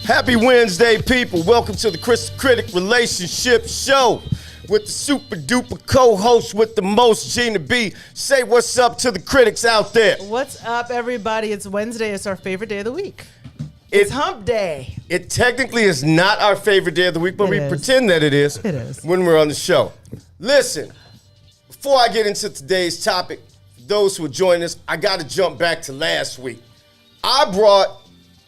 Happy Wednesday, people. Welcome to the Kris the Critic Relationship Show with the super duper co-host with the most, Gina B. Say what's up to the critics out there. What's up, everybody? It's Wednesday. It's our favorite day of the week. It's hump day. It technically is not our favorite day of the week, but we pretend that it is. It is. When we're on the show. Listen, before I get into today's topic, for those who are joining us, I got to jump back to last week. I brought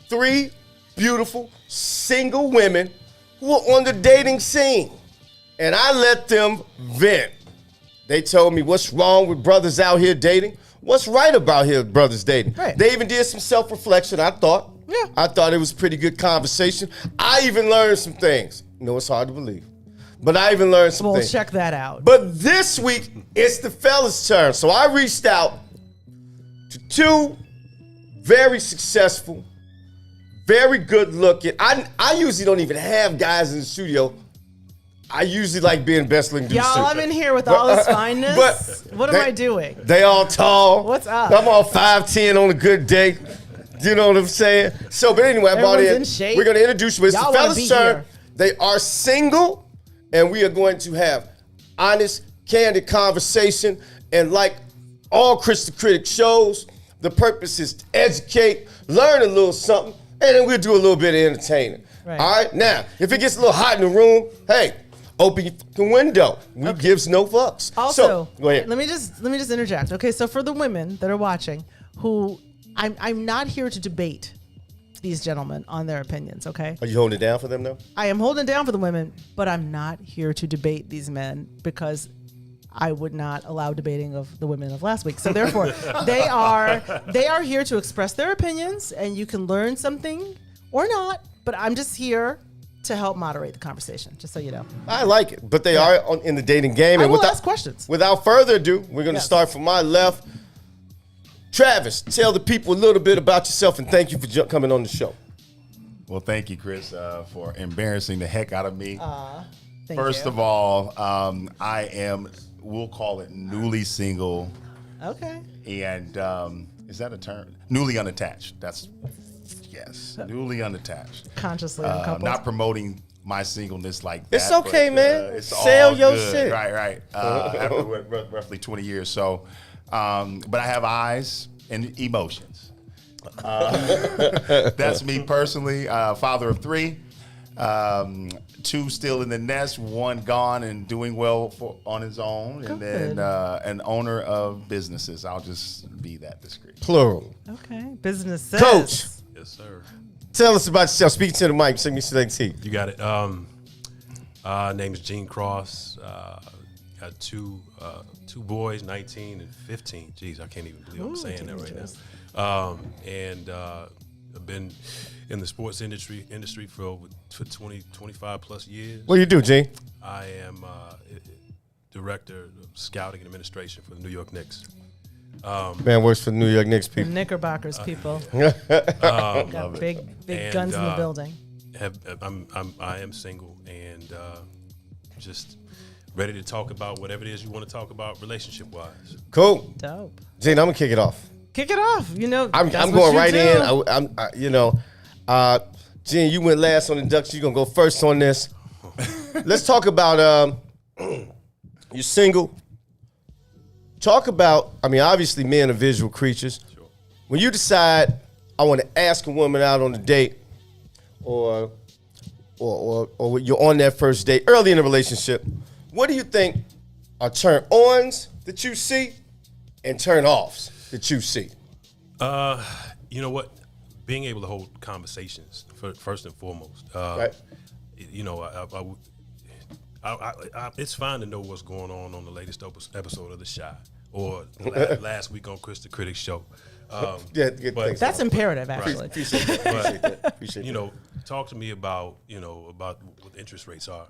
3 beautiful single women who were on the dating scene, and I let them vent. They told me what's wrong with brothers out here dating, what's right about here brothers dating. Right. They even did some self-reflection, I thought. Yeah. I thought it was a pretty good conversation. I even learned some things. You know, it's hard to believe, but I even learned some things. We'll check that out. But this week, it's the fellas' turn. So I reached out to 2 very successful, very good looking. I usually don't even have guys in the studio. I usually like being best looking. Y'all, I'm in here with all this fineness. But what am I doing? They all tall. What's up? I'm all 5'10" on a good day. You know what I'm saying? So, but anyway, I brought in shape. We're going to introduce you. It's the fellas' turn. They are single, and we are going to have honest, candid conversation. And like all Kris the Critic shows, the purpose is to educate, learn a little something, and then we'll do a little bit of entertaining. Right. All right? Now, if it gets a little hot in the room, hey, open the window. We gives no fucks. Also, so, go ahead. Let me just interject. Okay, so for the women that are watching, who I'm not here to debate. these gentlemen on their opinions, okay? Are you holding it down for them, though? I am holding it down for the women, but I'm not here to debate these men because I would not allow debating of the women of last week. So therefore, they are here to express their opinions, and you can learn something or not, but I'm just here to help moderate the conversation, just so you know. I like it, but they are in the dating game. I and will ask questions. Without further ado, we're going to start from my left. Travis, tell the people a little bit about yourself, and thank you for coming on the show. Well, thank you, Kris, for embarrassing the heck out of me. First of all, I am, we'll call it newly single. Okay. And is that a term? Newly unattached. Yes, newly unattached. Consciously uncoupled. Not promoting my singleness like that. It's okay, man. It's Sell all your good. shit. Right. After roughly 20 years. So, but I have eyes and emotions. That's me personally. Father of 3. 2 still in the nest, 1 gone and doing well on his own. Good. And then an owner of businesses. I'll just be that discreet. Plural. Okay. Businesses. Coach. Yes, sir. Tell us about yourself. Speak to the mic. Send me select T. You got it. Name's Gene Cross. Got two boys, 19 and 15. Jeez, I can't even believe I'm saying that right now. And I've been in the sports industry for 20, 25 plus years. What do you do, Gene? I am director of scouting and administration for the New York Knicks. Man works for the New York Knicks The people. Knickerbockers people. Got big guns in the building. I am single and just ready to talk about whatever it is you want to talk about relationship-wise. Cool. Dope. Gene, I'm gonna kick it off. Kick it off. You know, I'm going right in. Gene, you went last on induction. You're gonna go first on this. Let's talk about you're single. Talk about, obviously men are visual creatures. Sure. When you decide I want to ask a woman out on a date or you're on that first date early in the relationship, what do you think are turn-ons that you see and turn-offs that you see? You know what? Being able to hold conversations first and foremost. Right. You know, it's fine to know what's going on the latest episode of The Shy or last week on Kris the Critic show. But that's imperative, actually. Appreciate that. Appreciate you know, talk to me about what interest rates are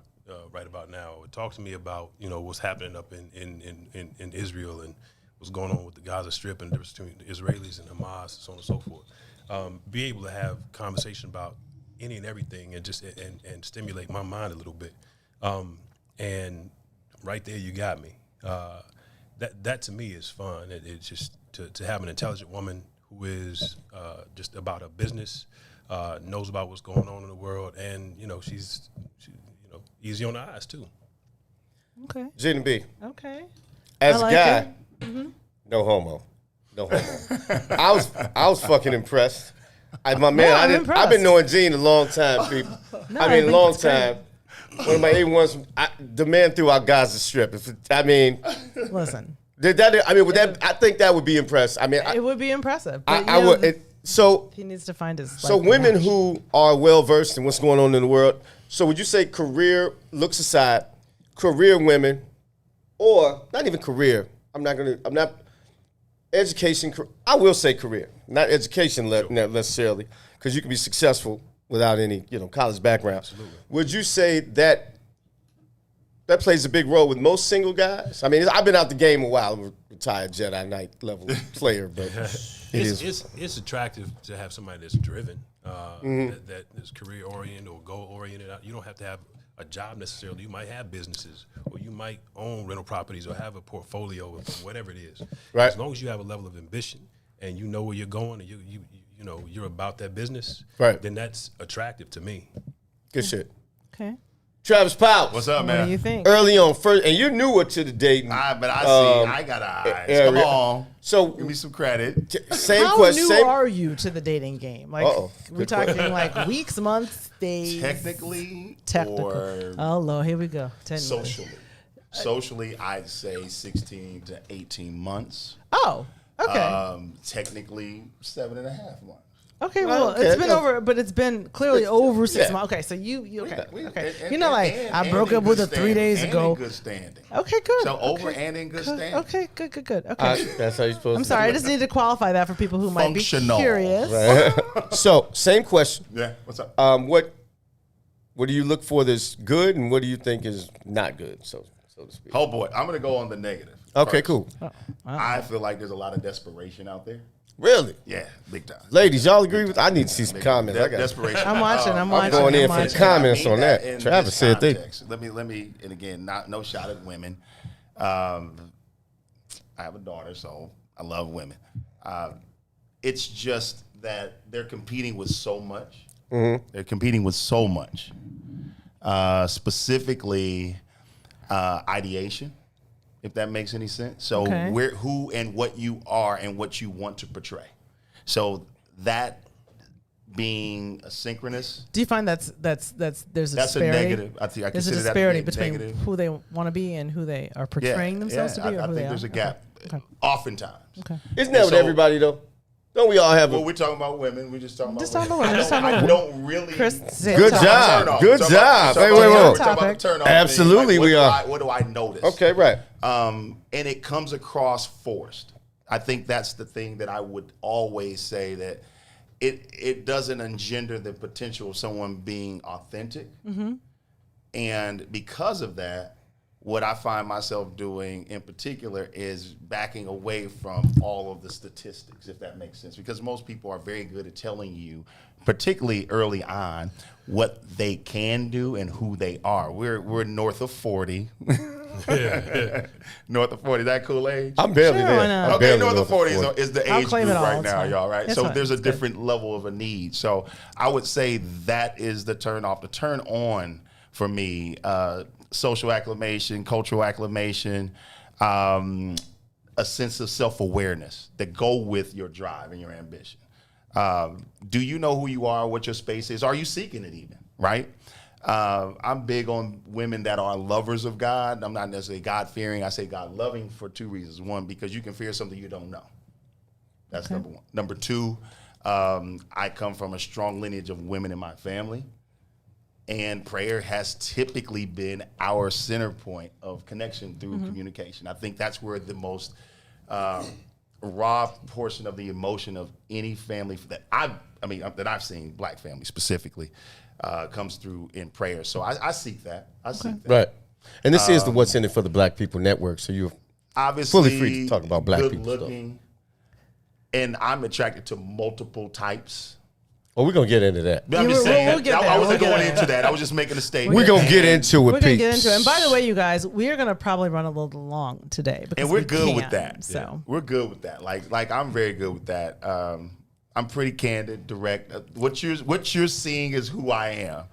right about now. Or talk to me about what's happening up in Israel and what's going on with the Gaza Strip and the difference between the Israelis and Hamas and so on and so forth. Be able to have conversation about any and everything and just and stimulate my mind a little bit. And right there, you got me. That to me is fun. It's just to have an intelligent woman who is just about her business, knows about what's going on in the world, and she's easy on the eyes too. Okay. Gina B. Okay. As I a guy, no homo. I was fucking impressed. I've been knowing Gene a long time, people. A long time. One of my A1s, the man threw out Gaza Strip. Listen. I think that would be impressive. It would be impressive. So he needs to find his. So women who are well versed in what's going on in the world. So would you say career looks aside, career women, or not even career? I'm not education. I will say career, not education necessarily, because you can be successful without any college background. Absolutely. Would you say that plays a big role with most single guys? I've been out the game a while. I'm a retired Jedi Knight level player, but it's attractive to have somebody that's driven, that is career oriented or goal oriented. You don't have to have a job necessarily. You might have businesses, or you might own rental properties, or have a portfolio of whatever it is. Right. As long as you have a level of ambition and you know where you're going, and you're about that business. Right. Then that's attractive to me. Good shit. Okay. Travis Powell. What's up, man? What do you think? Early on, first, and you're newer to the dating. But I got eyes. Come on. So give me some credit. Same How question. new are you to the dating game? Like, we're talking like weeks, months, days. Technically. Or oh Lord, here we go. Socially, I'd say 16 to 18 months. Oh, okay. Technically, 7.5 months. Okay, well, it's been over, but it's been clearly over 6 months. Okay, so you okay? Okay, I broke up with her 3 days ago. In good standing. Okay, good. So over and in good standing. Okay, good. Okay, that's how you're supposed. I'm sorry, I just need to qualify that for people who might be curious. Right. So, same question. Yeah. What's up? What do you look for that's good, and what do you think is not good? So to speak. Oh boy, I'm gonna go on the negative. Okay, first. cool. I feel like there's a lot of desperation out there. Really? Yeah, big time. Ladies, y'all agree with? I need to see some comments. I got desperation. I'm watching. I'm going in for the comments on that. Travis said they. Let me, and again, no shot at women. I have a daughter, so I love women. It's just that they're competing with so much. Mm-hmm. They're competing with so much. Specifically, ideation. If that makes any sense. So who and what you are and what you want to portray. So that being asynchronous. Do you find there's a disparity? That's a negative. I think there's a disparity between who they want to be and who they are portraying themselves to be. I think there's a gap. Okay. Oftentimes. Okay. Isn't that with everybody though? Don't we all have? Well, we're talking about women. We're just talking about women. I don't really. Kris, good job. Good job. Wait. Absolutely, we are. What do I notice? Okay, right. And it comes across forced. I think that's the thing that I would always say, that it doesn't engender the potential of someone being authentic. Mm-hmm. And because of that, what I find myself doing in particular is backing away from all of the statistics, if that makes sense. Because most people are very good at telling you, particularly early on, what they can do and who they are. We're north of 40. North of 40, is that cool age? I'm barely there. Okay, north of 40 is the age group right now, fine. y'all, right? It's so fine. There's a different level of a need. So I would say that is the turn off. The turn on for me, social acclamation, cultural acclamation, a sense of self-awareness that go with your drive and your ambition. Do you know who you are, what your space is? Are you seeking it even, right? I'm big on women that are lovers of God. I'm not necessarily God-fearing. I say God-loving for two reasons. One, because you can fear something you don't know. That's number one. Number two, I come from a strong lineage of women in my family. And prayer has typically been our center point of connection through communication. I think that's where the most raw portion of the emotion of any family that I've seen, black families specifically, comes through in prayer. So I seek that. Right. And this is the What's in It for the Black People Network. So you're obviously fully free to talk about black people looking, and I'm attracted to multiple types. Oh, we're going to get into that. I'm just saying. I wasn't going into that. I was just making a statement. We're going to get into it, We're going to get into it. And by the way, you guys, we are going to probably run a little long today. And we're good with that. So we're good with that. Like I'm very good with that. I'm pretty candid, direct. What you're seeing is who I am.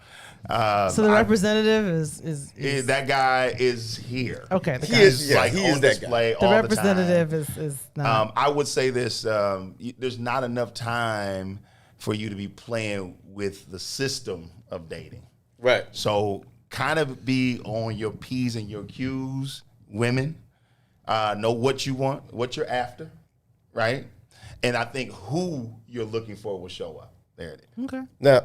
So the representative is that guy is here. Okay, he is on display all the time. The representative is not. I would say this: there's not enough time for you to be playing with the system of dating. Right. So kind of be on your P's and your Q's, women. Know what you want, what you're after, right? And I think who you're looking for will show up. There it is. Okay. Now,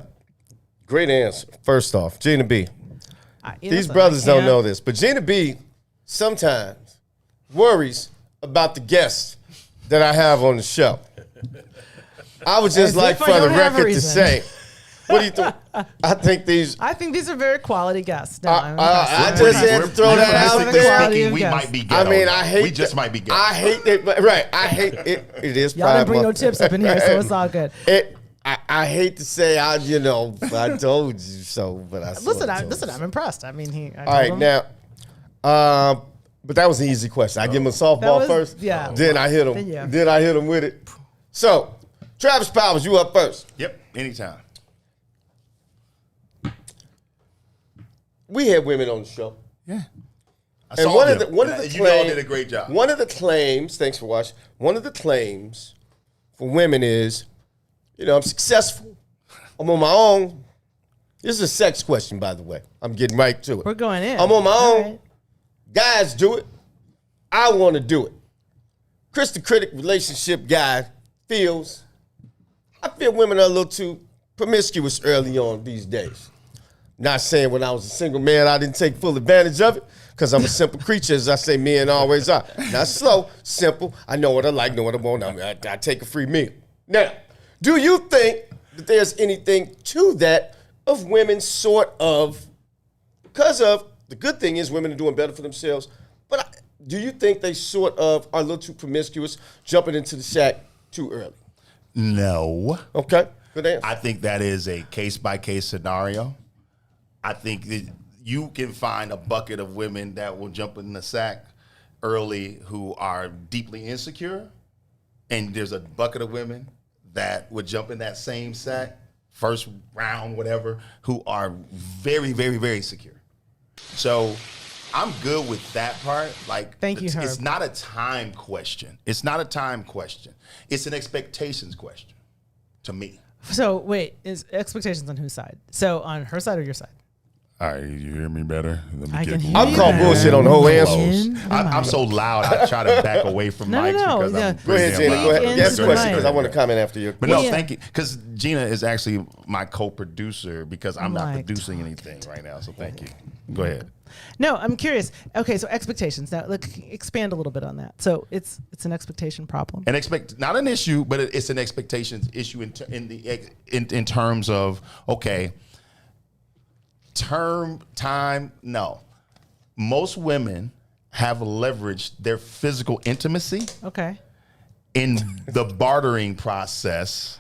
great answer. First off, Gina B. These brothers don't know this, but Gina B sometimes worries about the guests that I have on the show. I would just like for the record to say, what do you think? I think these are very quality guests. No, I just had to throw that out there. We might be ghetto. I mean, I hate. We just might be ghetto. I hate it. Right. I hate it. It is. Y'all didn't bring no tips up in here, so it's all good. I hate to say I told you so, but I listen. I'm impressed. I mean, all right now, but that was an easy question. I give him a softball first. Yeah. Then I hit him. Then I hit him with it. So, Travis Powers, you up first. Yep. Anytime. We had women on the show. Yeah. And one of the claims, you all did a great job. One of the claims, thanks for watching. One of the claims for women is, I'm successful. I'm on my own. This is a sex question, by the way. I'm getting right to it. We're going in. I'm on my own. Right. Guys do it. I want to do it. Kris the Critic relationship guy feels I feel women are a little too promiscuous early on these days. Not saying when I was a single man, I didn't take full advantage of it, because I'm a simple creature, as I say men always are. Not slow, simple. I know what I like, know what I want. I take a free meal. Now, do you think that there's anything to that of women sort of, because of, the good thing is women are doing better for themselves, but do you think they sort of are a little too promiscuous, jumping into the shack too early? No. Okay, good answer. I think that is a case-by-case scenario. I think that you can find a bucket of women that will jump in the sack early who are deeply insecure, and there's a bucket of women that would jump in that same sack, first round, whatever, who are very, very, very secure. So I'm good with that part. Like, thank you, Herb. It's not a time question. It's not a time question. It's an expectations question to me. So wait, is expectations on whose side? So on her side or your side? All right, you hear me better? Let me I can hear I'm you calling better. bullshit on the whole answer. I'm so loud, I try to back away from No, mics no, because yeah. I'm Go ahead, pretty Gina. damn Go loud. ahead. Into Ask the a question, mic. because I want to comment after you. But no, Yeah. thank you. Because Gina is actually my co-producer, because I'm not Right. producing anything right now. So thank you. Go ahead. No, I'm curious. Okay, so expectations. Now, expand a little bit on that. So it's an expectation problem. And not an issue, but it's an expectations issue in terms of, okay, time. No, most women have leveraged their physical intimacy Okay. in the bartering process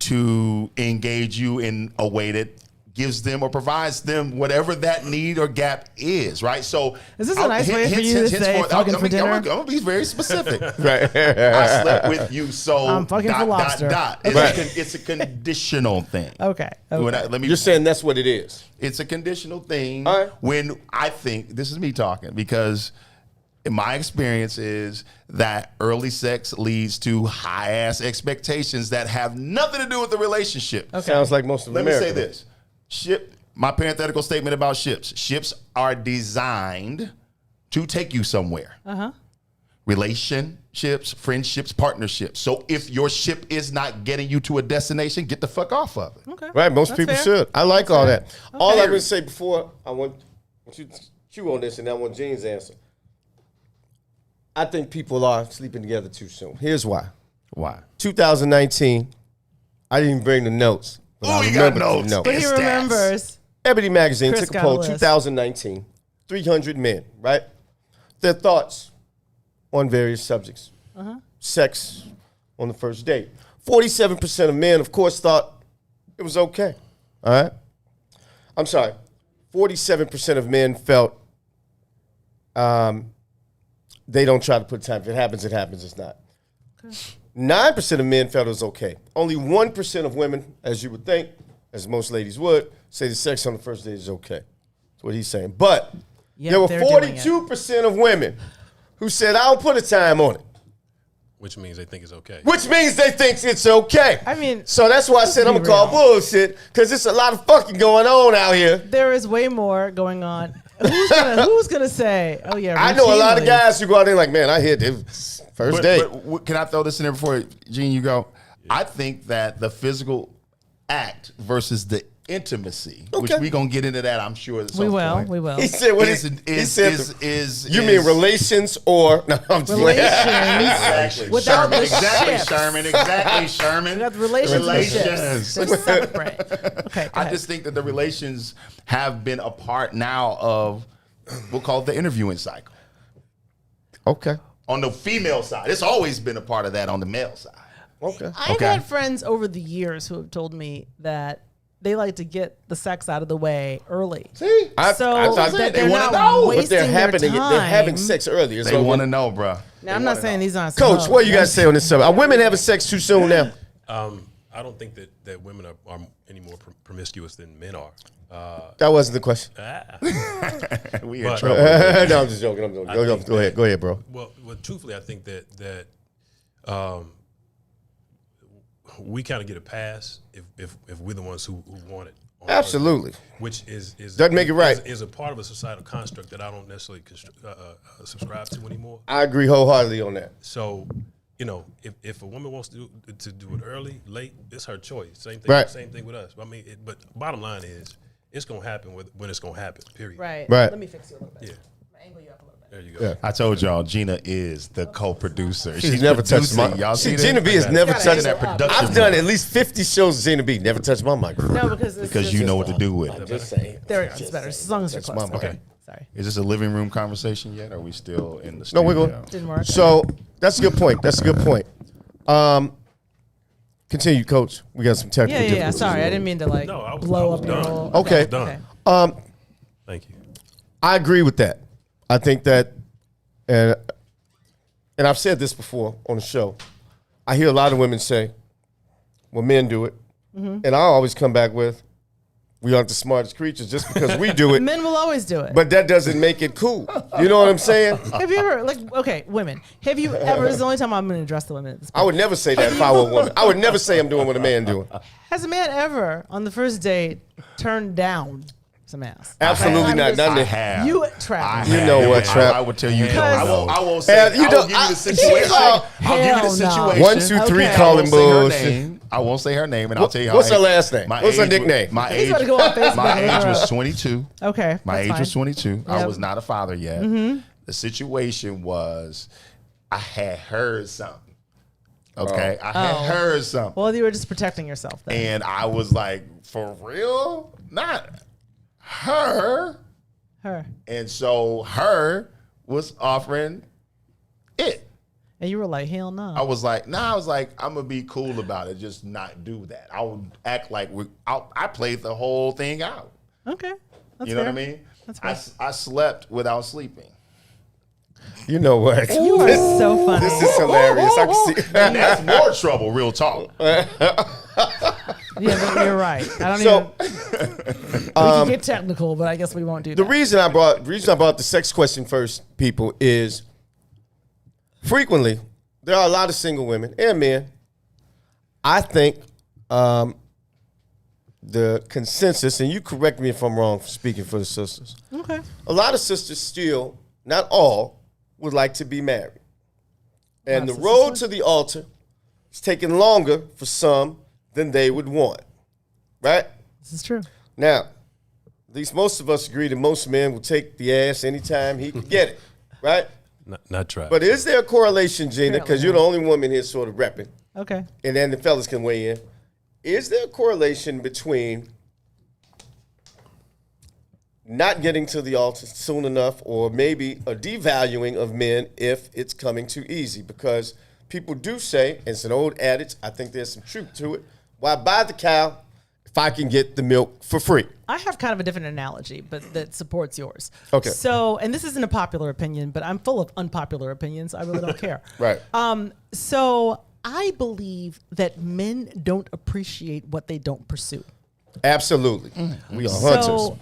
to engage you in a way that gives them or provides them whatever that need or gap is, right? So Is this a nice way for you to say fucking for dinner? I'm gonna be very specific. Right. I slept with you, so I'm fucking for lobster. It's, Right. it's a conditional thing. Okay. Let me. You're saying that's what it is. It's a conditional thing. All right. When I think, this is me talking, because in my experience is that early sex leads to high ass expectations that have nothing to do with the relationship. Okay. Sounds like most of Let America. me say this. My parenthetical statement about ships. Ships are designed to take you somewhere. Uh-huh. Relationships, friendships, partnerships. So if your ship is not getting you to a destination, get the fuck off of it. Okay. Right, most That's people fair. should. I like all that. All Okay. I'm going to say before, I want you to chew on this, and I want Jean's answer. I think people are sleeping together too soon. Here's why. Why? 2019, I didn't even bring the notes. But I Oh, you got remember the notes. notes. But he Stats. remembers. Ebony Magazine Kris took a got poll, a list. 2019, 300 men, right? Their thoughts on various subjects. Sex on the first date. 47% of men, of course, thought it was okay. All right? I'm sorry. 47% of men felt they don't try to put time. If it happens, it happens. It's not. 9% of men felt it was okay. Only 1% of women, as you would think, as most ladies would, say the sex on the first date is okay. That's what he's saying. But Yet there were they're doing it. 42% of women who said, I don't put a time on it, Which means they think it's okay. which means they think it's okay. I mean, So that's why I said I'm be going to call real. bullshit, because there's a lot of fucking going on out here. there is way more going on. Who's gonna say? Oh yeah, I know a lot of routinely. guys who go out there like, man, I hit it first date. But can I throw this in there before, Gene, you go? I think that the physical act versus the intimacy, which Okay. we're going to get into that, I'm sure, at some We will. point. We will. He said, what Is, he said, you is- mean relations or, no, I'm just Relations. Exactly. Without Sherman. the Exactly, ships. Sherman. Exactly, Sherman. We got the relations. and the ships. Relations. They're separate. Okay. Go I ahead. just think that the relations have been a part now of, we'll call it the interviewing cycle. Okay. On the female side, it's always been a part of that on the male side. Okay. I've Okay. had friends over the years who have told me that they like to get the sex out of the way early. See? So thought that they they're wanna not know. But wasting they're having their time. they're having sex early. Is They what want to we- know, bro. Now, I'm not saying these aren't Coach, snubs. what you guys say on this subject? Are women having sex too soon now? I don't think that women are any more promiscuous than men are. That wasn't the question. We in But- trouble. No, I'm just joking. I'm joking. Go ahead. Go ahead, bro. Well, truthfully, I think that we kind of get a pass if we're the ones who want it. on the first Absolutely. date, which is Doesn't make it right. Is a part of a societal construct that I don't necessarily subscribe to anymore. I agree wholeheartedly on that. So you know, if a woman wants to do it early, late, it's her choice. Same thing. Right. Same thing with us. I mean, but bottom line is, it's gonna happen when it's gonna happen. Period. Right. Right. Let me fix you a little bit. Yeah. Angle you up a little bit. There you go. Yeah. I told y'all, Gina is the co-producer. She's never touched my. Y'all see Gina B has never Gotta touched angle that up. production. I've done at least 50 shows. Gina B never touched my microphone. No, because it's because just, you know what to do with I'm it. just saying. There we go. It's better. As long as you're That's close. my Okay. mic. Sorry. Is this a living room conversation yet? Or are we still in the No, studio? we're going. Didn't work. So that's a good point. That's a good point. Continue, Coach. We got some technical Yeah. difficulties. Sorry, I didn't mean to like No, I was blow up your done. whole. Okay. Done. Thank you. I agree with that. I think that, and I've said this before on the show. I hear a lot of women say, "Well, men do it," and I always come back with, "We aren't the smartest creatures just because we do it." Men will always do it. But that doesn't make it cool. You know what I'm saying? Have you ever, like, okay, women, have you ever, this is the only time I'm going to address the women at this point. I would never say that if I were a woman. I would never say I'm doing what a man doing. Has a man ever, on the first date, turned down some ass? Absolutely I'm not. just- None I of have. You, I Travis. You have. know what, Trap? I would tell you. Because- I won't say. You I know, will give you the I- situation. I'll give you the Hell no. situation. 1, 2, 3, Okay. calling I won't say her bullshit. name. I won't say her name, and I'll tell you how. What's her last name? What's her age was- nickname? My He's age. about to go on Facebook My and look age her was up. 22. Okay. My that's age was fine. 22. I Yep. was not a father yet. The situation was, I had heard something. Okay, I had heard something, Well, you were just protecting yourself then. and I was like, "For real? Not her." Her. And so her was offering it. And you were like, hell no. I was like, I'm gonna be cool about it, just not do that. I would act like I played the whole thing out. Okay. That's You know fair. what I mean? That's fair. I slept without sleeping. You know what? You are so funny. This is hilarious. I can see. And that's more trouble, real talk. Yeah, but you're right. I don't So, even. We can get technical, but I guess we won't do the that. reason I brought the sex question first, people, is frequently there are a lot of single women and men. I think the consensus, and you correct me if I'm wrong for speaking for the sisters, Okay. a lot of sisters still, not all, would like to be married. And the Lots of road sisters. to the altar is taking longer for some than they would want. Right? This is true. Now, at least most of us agree that most men will take the ass anytime he can get it. Right? Not try. But is there a correlation, Gina, because Apparently you're the only woman here sort of repping, Okay. and then the fellas can weigh in. Is there a correlation between not getting to the altar soon enough, or maybe a devaluing of men if it's coming too easy? Because people do say, and it's an old adage, I think there's some truth to it, why buy the cow if I can get the milk for free? I have kind of a different analogy, but that supports yours. Okay. So, and this isn't a popular opinion, but I'm full of unpopular opinions. I really don't care. Right. So I believe that men don't appreciate what they don't pursue. Absolutely. We are hunters. So,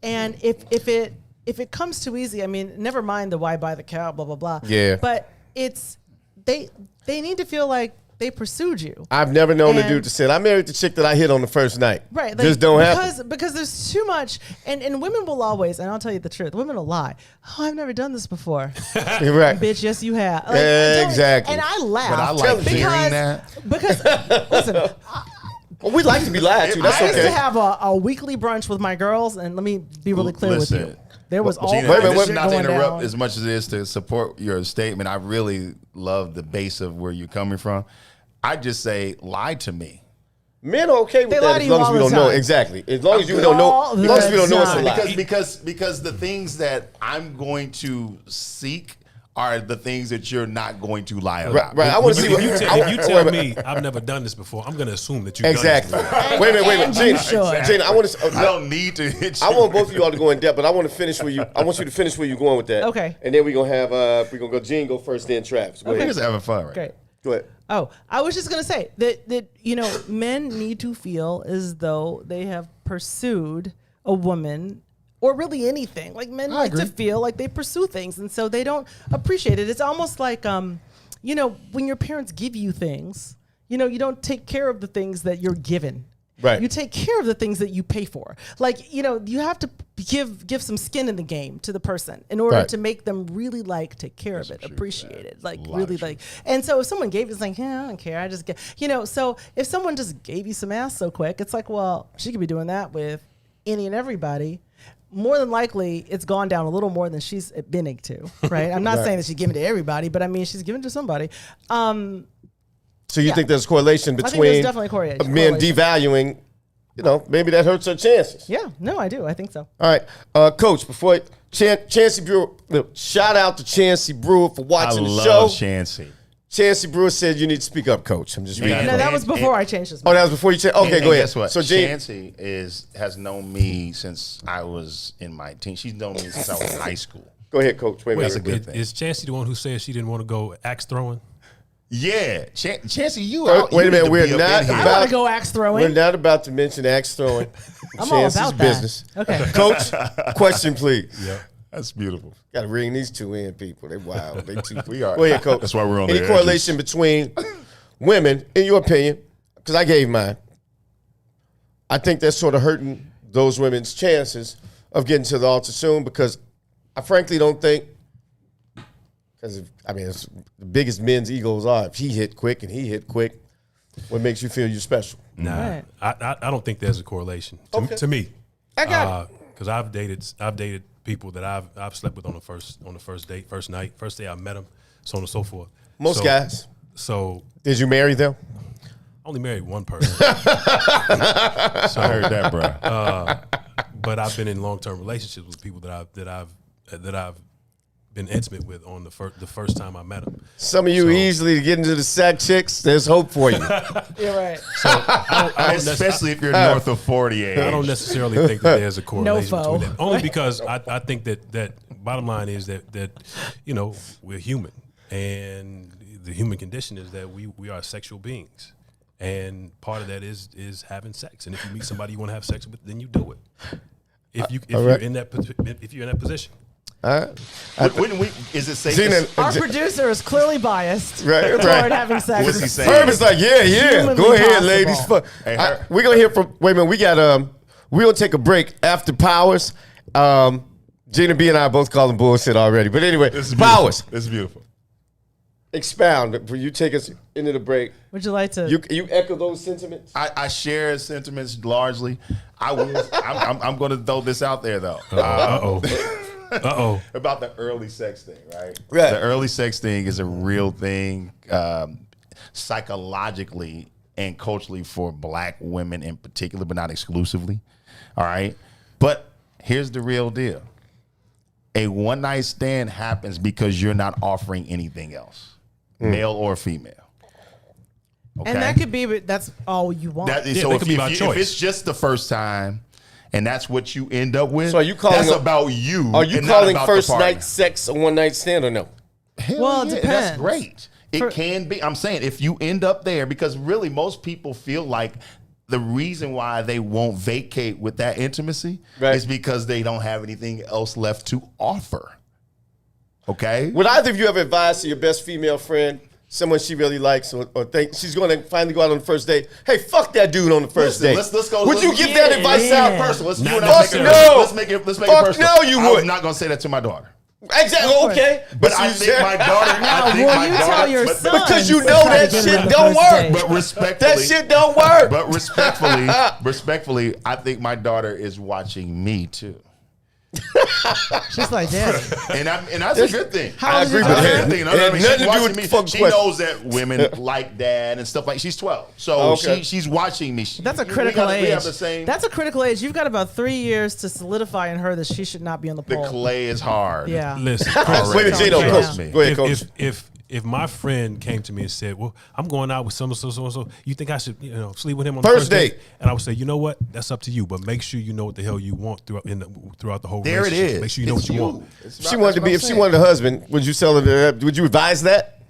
and if it comes too easy, I mean, never mind the why buy the cow, blah blah blah. Yeah. But it's they need to feel like they pursued you. I've never known a And- dude to say, I married the chick that I hit on the first night. Right. Like, Just don't happen. because there's too much, and women will always, and I'll tell you the truth, women will lie. Oh, I've never done this before. You're right. Bitch, yes you have. Like, Exactly. And I laugh. But I like because, hearing that. Because listen, Well, we like to be lied to. That's I used okay. to have a weekly brunch with my girls, and let me be really clear with Listen, you. There was all Gina, Wait a kinds minute, of wait shit not to going interrupt down. as much as it is to support your statement. I really love the base of where you're coming from. I just say, lie to me. Men are okay with They lie that to as you long as all we the don't know. time. Exactly. As long as you All don't know. As the long as we don't know it's a time. lie. Because the things that I'm going to seek are the things that you're not going to lie about. Right. I want to see what If you wait tell a minute. me I've never done this before, I'm going to assume that you've Exactly. done this before. Wait a minute. And Gina, you should. Gina, I want to. I don't need to hit you. I want both of you all to go in depth, but I want to finish where you. I want you to finish where you're going with that. Okay. And then we're gonna have. We're gonna go. Gene go first, then Travis. Go We're ahead. just having fun, right? Great. Go ahead. Oh, I was just gonna say that men need to feel as though they have pursued a woman, or really anything. Like men like to feel like they pursue things, and so they don't appreciate it. It's almost like when your parents give you things, you don't take care of the things that you're given. Right. You take care of the things that you pay for. Like, you know, you have to give some skin in the game to the person in order to make them really like take care of it, appreciate it, like really like. And so if someone gave you, it's like, yeah, I don't care. I just get, you know, so if someone just gave you some ass so quick, it's like, well, she could be doing that with any and everybody. More than likely, it's gone down a little more than she's admitting to, right? I'm not saying that she's giving to everybody, but I mean, she's giving to somebody. So you think there's a correlation between there's definitely a correlation. men devaluing, you know, maybe that hurts her chances. Yeah, no, I do. I think so. All right. Coach, before Chancey Brewer, shout out to Chancey Brewer for watching the show. I love Chancey. Chancey Brewer said you need to speak up, Coach. I'm just reading. No, that was before I changed his mind. Oh, that was before you changed. Okay, go ahead. Guess what? So Chancey has known me since I was in my teen. She's known me since I was in high school. Go ahead, Coach. Wait, that's a good thing. Is Chancey the one who said she didn't want to go axe throwing? Yeah, Chancey, you out. Wait a minute, we're not I want to go axe throwing. We're not about to mention axe throwing. I'm all about that. Business. Okay, Coach, question, please. Yeah, that's beautiful. Got to bring these two in, people. They wild. They too. We are. Go ahead, Coach. That's why we're on. Any correlation between women, in your opinion? Because I gave mine. I think that's sort of hurting those women's chances of getting to the altar soon. Because I frankly don't think. Because, I mean, it's the biggest men's egos are. If he hit quick and he hit quick, what makes you feel you're special? Nah, I don't think there's a correlation to me. I got it. Because I've dated people that I've slept with on the first date, first night, first day I met them, so on and so forth. Most guys. So did you marry them? I only married one person. So I heard that, bro. But I've been in long-term relationships with people that I've been intimate with on the first time I met them. Some of you easily get into the sack chicks. There's hope for you. You're right. So I don't especially if you're north of 48. I don't necessarily think that there's a correlation between them. Only Right. because I think that bottom line is that you know, we're human, and the human condition is that we are sexual beings, and part of that is having sex. And if you meet somebody you want to have sex with, then you do it. If you're in that position. Is it safe? Gina, Our producer is clearly biased right. toward having sex. What's he saying? Herb is like, yeah. Humanly Go ahead, possible. ladies. Hey, we're gonna hear from. Wait a minute. We got we're gonna take a break after Powers. Gina B and I both call them bullshit already. But anyway, Powers. This is beautiful. Expound. Will you take us into the break? Would you like to? You echo those sentiments? I share sentiments largely. I'm going to throw this out there though. About the early sex thing, right? Right. The early sex thing is a real thing, psychologically and culturally for black women in particular, but not exclusively. All right. But here's the real deal. A one night stand happens because you're not offering anything else, male or female. Okay? And that could be, but that's all you want. So if it's just the first time, and that's what you end up with, so are you calling that's about you. Are you calling first night sex a one night stand or no? Hell well, it yeah, depends. that's great. It can be. I'm saying if you end up there, because really most people feel like the reason why they won't vacate with that intimacy is because they don't have anything else left to offer. Okay? Would either of you ever advise to your best female friend, someone she really likes or think she's going to finally go out on the first date, hey, fuck that dude on the first date? Let's go. Would you give that advice out? Personal. Let's make it personal. No, you would. I'm not going to say that to my daughter. Exactly. Okay. But I think my daughter. Tell your son because you know that shit don't work. But respectfully, that shit don't work. But respectfully, I think my daughter is watching me too. She's like, Daddy. And that's a good thing. I agree with her. She's watching me. She knows that women like dad and stuff like. She's 12, so she's watching me. That's a critical age. We have the same. That's a critical age. You've got about 3 years to solidify in her that she should not be on the pole. The clay is hard. Yeah. Listen, wait a minute, Gino. Go ahead, Coach. If my friend came to me and said, "Well, I'm going out with so and so, you think I should, sleep with him on the first date?" And I would say, "You know what? That's up to you, but make sure you know what the hell you want throughout the whole there relationship. It is. Make sure you know what you want." If she wanted a husband, would you tell her that? Would you advise that?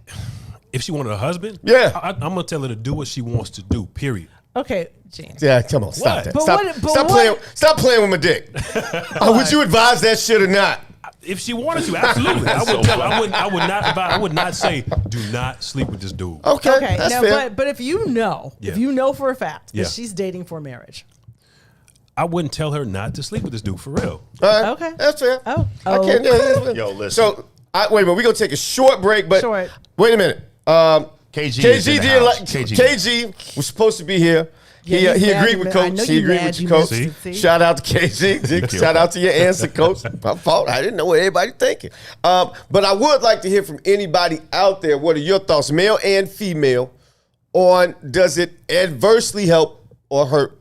If she wanted a husband, yeah, I'm gonna tell her to do what she wants to do. Period. Okay, Gene. Yeah, come on, stop What? that. But Stop, what- but stop what- playing. Stop playing with my dick. Would you advise that shit or not? If she wanted to, absolutely. I would not say do not sleep with this dude. Okay, that's now, fair. but if you know, Yeah. if you know for a fact Yeah. that she's dating for marriage. I wouldn't tell her not to sleep with this dude for real. All right, Okay. that's fair. Oh. I can't. Yeah. Yo, listen. So, wait a minute. We're gonna take a short break, but Short. wait a minute. KG is in the house. KG was supposed to be here. Yeah, he he's agreed mad. with I Coach. know He you agreed mad with you you, Coach. missed it, see? Shout out to KG. Shout out to your answer, Coach. My fault. I didn't know what everybody thinking. But I would like to hear from anybody out there. What are your thoughts, male and female, on does it adversely help or hurt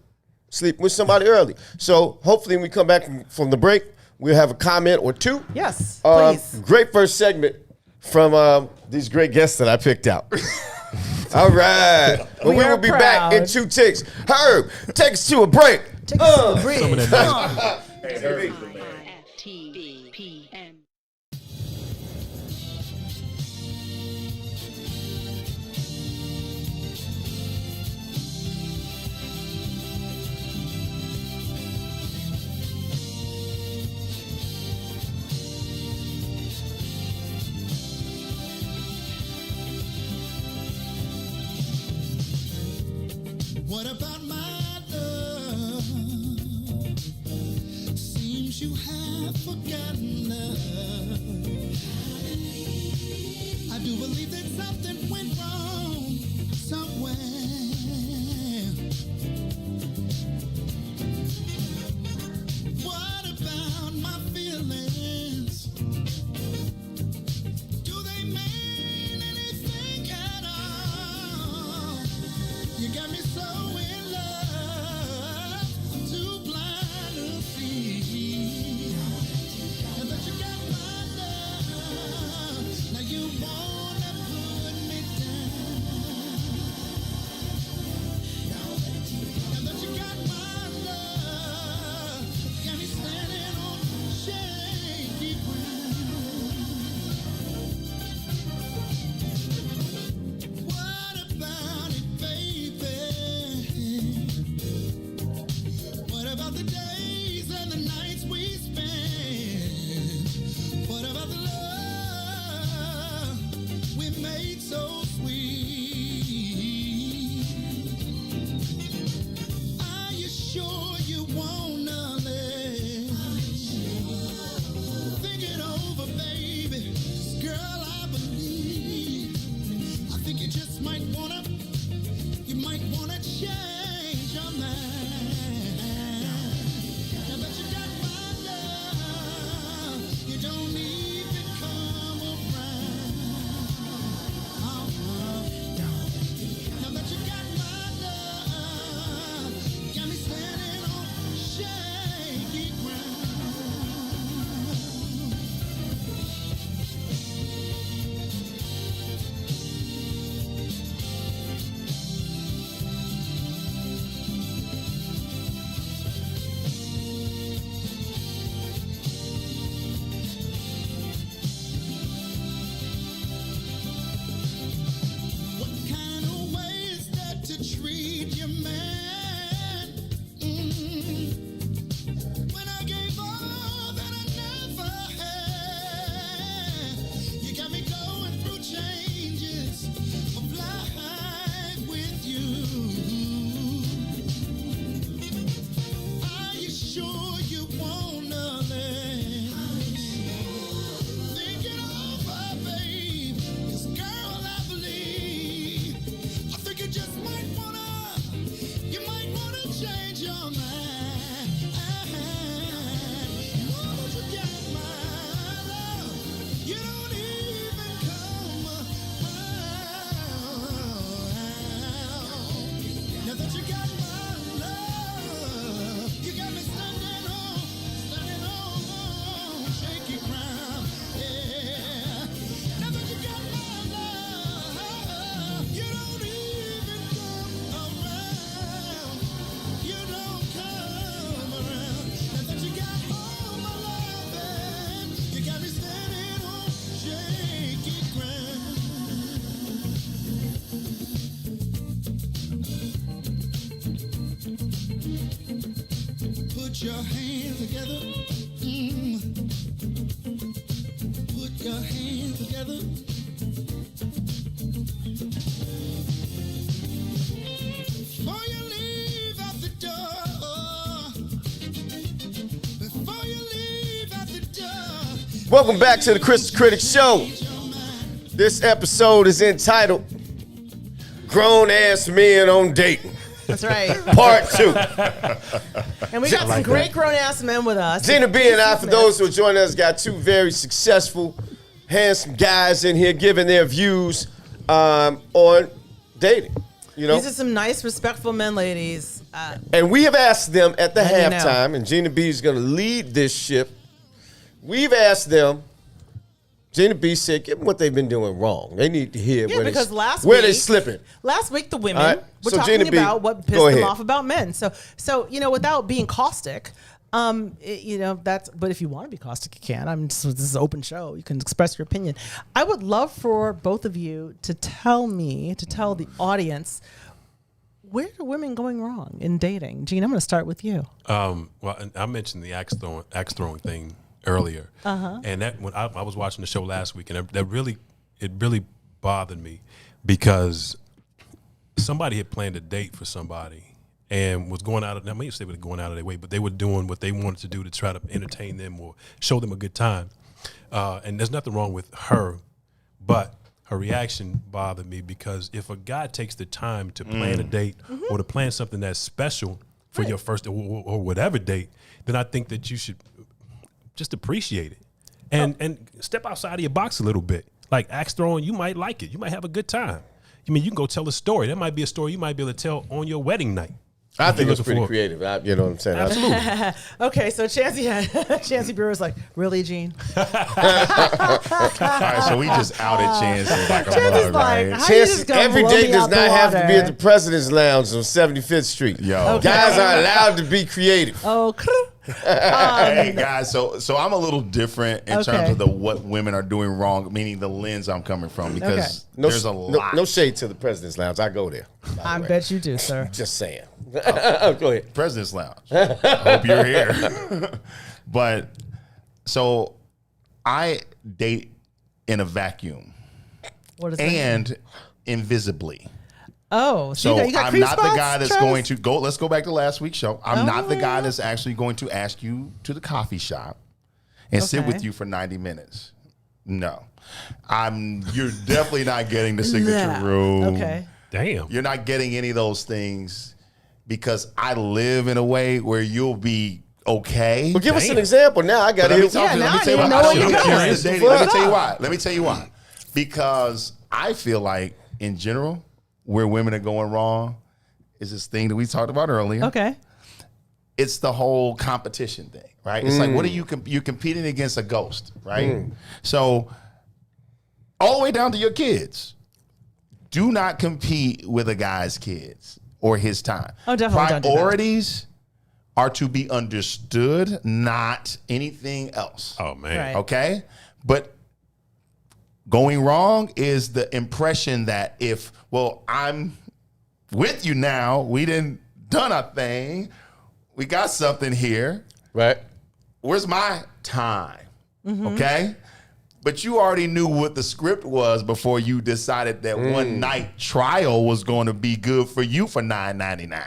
sleeping with somebody early? So hopefully when we come back from the break, we'll have a comment or two. Yes, please. Great first segment from these great guests that I picked out. All right. Well, we are will be back in proud. 2 ticks. Herb, take us to a break. Take us to the bridge. Some of that WIIFTBP. What about my love? Seems you have forgotten love. I do believe that something went wrong somewhere. What about my feelings? Do they mean anything at all? You got me so in love, I'm too blind to see. And that you got my love. your hands together. Put your hands together. Before you leave out the door. Before you leave out the door. Welcome back to the Kris the Critic Show. This episode is entitled Grown Ass Men on Dating. That's right. Part 2. And we got some great grown-ass men with us. Gina B and I, for those who are joining us, got 2 very successful, handsome guys in here giving their views on dating. You know, these are some nice, respectful men, ladies. And we have asked them at the Let me halftime, and Gina B is going to lead this ship. We've asked them. Gina B said, give them what they've been doing wrong. They need to hear where they're slipping. Last week, the women were so talking Gina B, about what pissed them off about men. So without being caustic, that's. But if you want to be caustic, you can. This is an open show. You can express your opinion. I would love for both of you to tell the audience, where are women going wrong in dating? Gene, I'm going to start with you. Well, I mentioned the axe throwing thing earlier, and that when I was watching the show last week, and it really bothered me because somebody had planned a date for somebody and was going out of. I mean, they were going out of their way, but they were doing what they wanted to do to try to entertain them or show them a good time. And there's nothing wrong with her, but her reaction bothered me because if a guy takes the time to plan a date or to plan something that's special for your first or whatever date, then I think that you should just appreciate it and step outside of your box a little bit. Like axe throwing, you might like it. You might have a good time. I mean, you can go tell a story. That might be a story you might be able to tell on your wedding night. I think it's pretty creative. You know what I'm saying? Absolutely. Okay, so Chancey Brewer's like, really, Gene? All right, so we just outed Chancey like a mug, right? Chancey, every date does not have to be at the President's Lounge on 75th Street. Yo, guys are allowed to be creative. Hey guys, so I'm a little different in terms of what women are doing wrong, meaning the lens I'm coming from, because there's a lot. No shade to the President's Lounge. I go there. I bet you do, sir. Just saying. Go ahead. President's Lounge. I hope you're here. But so I date in a vacuum. What is that? And invisibly. Oh, so you got I'm not the guy that's Travis? going to go. Let's go back to last week's show. I'm not the guy that's actually going to ask you to the coffee shop and sit with you for 90 minutes. No, you're definitely not getting the signature room. Okay. Damn. You're not getting any of those things because I live in a way where you'll be okay. Well, give us an example now. I got Let me it. tell you why. Let me tell you why. Because I feel like in general, where women are going wrong is this thing that we talked about earlier. Okay. It's the whole competition thing, right? It's like, what are you're competing against a ghost, right? So all the way down to your kids. Do not compete with a guy's kids or his time. Oh, definitely. Priorities are to be understood, not anything else. Oh, man. Right. Okay? But going wrong is the impression that I'm with you now. We didn't done a thing. We got something here. Right. Where's my time? Okay? But you already knew what the script was before you decided that one night trial was going to be good for you for $9.99.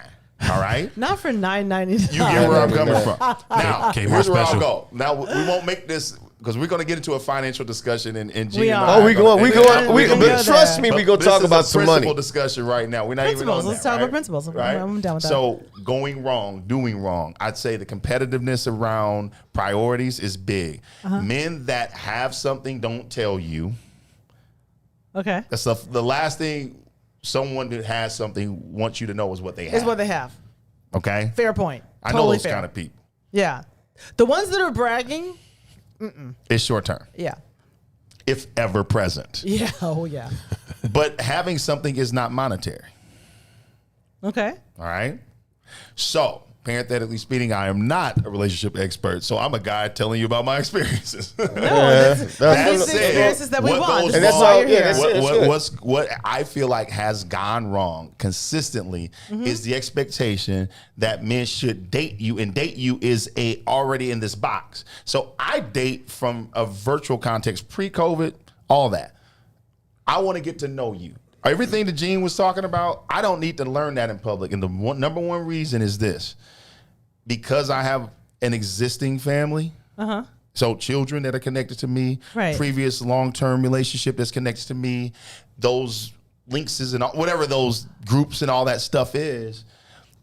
All right? Not for $9.99. You get where I'm coming from. Now, Kmart here's where I'll special. go. Now, we won't make this, because we're going to get into a financial discussion in Gina. We are. We going. But Trust me, we going to talk about some money. Principal discussion right now. We're not even on that. Let's talk about principles. Right? I'm down with that. So going wrong, doing wrong. I'd say the competitiveness around priorities is big. Men that have something don't tell you. Okay. That's the last thing someone that has something wants you to know is what they have. Is what they have. Okay? Fair point. I know Totally those fair. kind of people. Yeah. The ones that are bragging, It's short term, yeah. if ever present. Yeah. Oh, yeah. But having something is not monetary. Okay. All right? So, parenthetically speaking, I am not a relationship expert, so I'm a guy telling you about my experiences. No, that's the experiences that we want. And that's all. Yeah, what I feel like has gone wrong consistently is the expectation that men should date you, and date you is already in this box. So I date from a virtual context, pre-COVID, all that. I want to get to know you. Everything that Gene was talking about, I don't need to learn that in public. And the number one reason is this. Because I have an existing family, so children that are connected to me, previous long-term relationship that's connected to me, those links and all, whatever those groups and all that stuff is,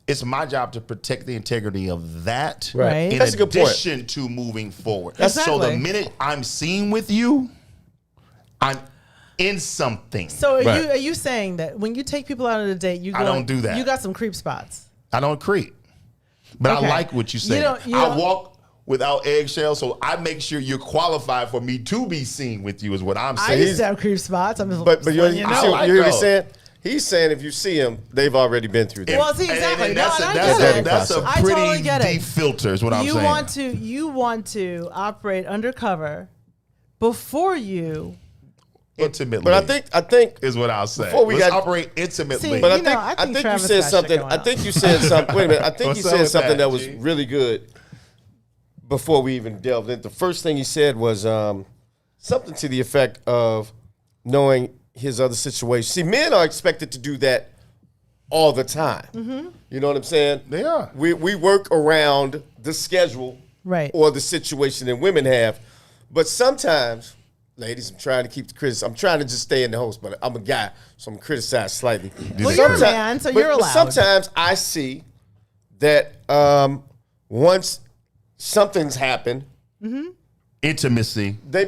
it's my job to protect the integrity of that in That's a good addition point. to moving forward. Exactly. So the minute I'm seen with you, I'm in something. So are you saying that when you take people out on a date, I don't do that. You got some creep spots. I don't creep. But I like what you say. I walk without eggshells, so I make sure you're qualified for me to be seen with you is what I'm saying. I used to have creep spots. I'm just But you hear what he's saying? He's saying if you see him, they've already been through that. Well, see, exactly. And that's a I pretty totally get it. deep filter is what I'm saying. You want to operate undercover before you intimately. But I think is what I'll say. Before we Let's operate intimately. See, but I think you said something. I think you said something. Wait a minute. I think you said something that was really good before we even delved in. The first thing he said was something to the effect of knowing his other situation. See, men are expected to do that all the time. You know what I'm saying? They are. We work around the schedule or the situation that women have. But sometimes, ladies, I'm trying to keep the criticism. I'm trying to just stay in the host, but I'm a guy, so I'm criticized slightly. Well, you're a man, so you're allowed. But sometimes I see that once something's happened, intimacy, they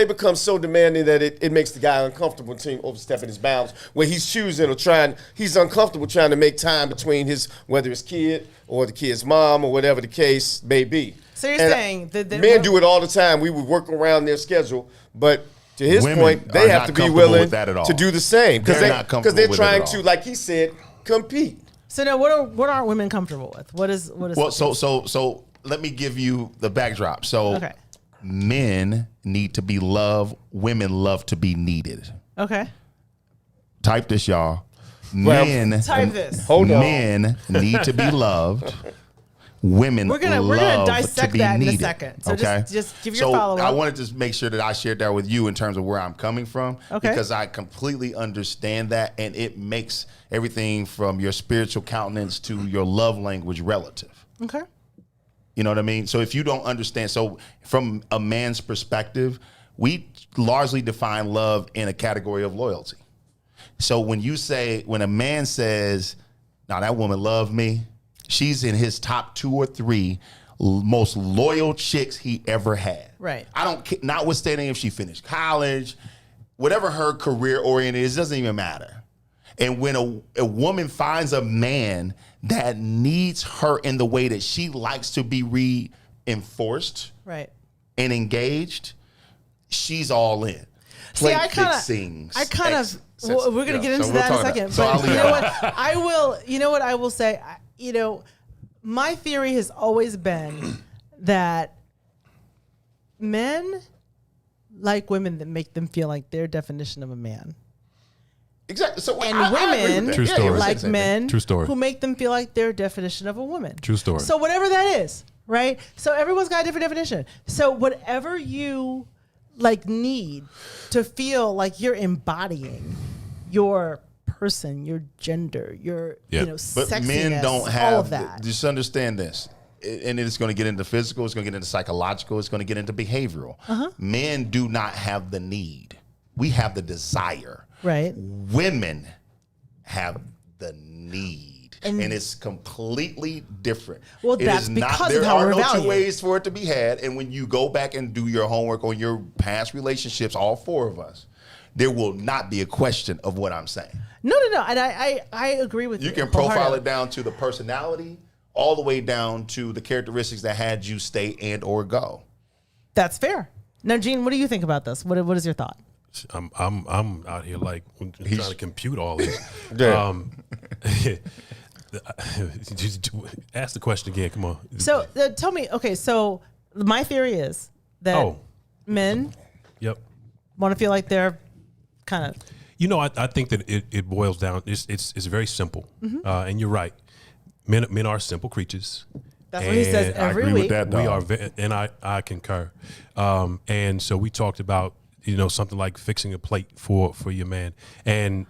become so demanding that it makes the guy uncomfortable until he overstepping his bounds. Where he's choosing or he's uncomfortable trying to make time between whether it's kid or the kid's mom or whatever the case may be. So you're saying that men do it all the time. We would work around their schedule, but to his point, they have to be willing to do the same because they're trying to, like he said, compete. So now, what aren't women comfortable with? What is? Well, so let me give you the backdrop. So men need to be loved. Women love to be needed. Okay. Type this, y'all. Type this. Hold on. Men need to be loved. Women we're gonna dissect that in a second. So just give your follow-up. I wanted to make sure that I shared that with you in terms of where I'm coming from. Okay. Because I completely understand that, and it makes everything from your spiritual countenance to your love language relative. Okay. You know what I mean? So if you don't understand, so from a man's perspective, we largely define love in a category of loyalty. So when a man says, "Now that woman loved me," she's in his top 2 or 3 most loyal chicks he ever had. Right. I don't, notwithstanding if she finished college, whatever her career oriented is, doesn't even matter. And when a woman finds a man that needs her in the way that she likes to be reinforced and engaged, she's all in. See, we're going to get into that in a second. But you know what? I will say, my theory has always been that men like women that make them feel like their definition of a man. Exactly. So and women True story. like men True story. who make them feel like their definition of a woman. True story. So whatever that is, right? So everyone's got a different definition. So whatever you need to feel like you're embodying your person, your gender, your sexiness, but men don't have all of that. Just understand this, and it's going to get into physical, it's going to get into psychological, it's going to get into behavioral. Men do not have the need. We have the desire. Right. Women have the need, and it's completely different. Well, that's because there of how are we're no valued. two ways for it to be had. And when you go back and do your homework on your past relationships, all 4 of us, there will not be a question of what I'm saying. No. And I agree with you. You can profile it down to the personality, all the way down to the characteristics that had you stay and or go. That's fair. Now, Gene, what do you think about this? What is your thought? I'm out here trying to compute all this. ask the question again. Come on. So tell me, okay, so my theory is that men Yep. want to feel like they're kind of. You know, I think that it boils down. It's very simple, and you're right. Men are simple creatures. That's what he says I every agree week. with that, We dog. are, and I concur. And so we talked about something like fixing a plate for your man, and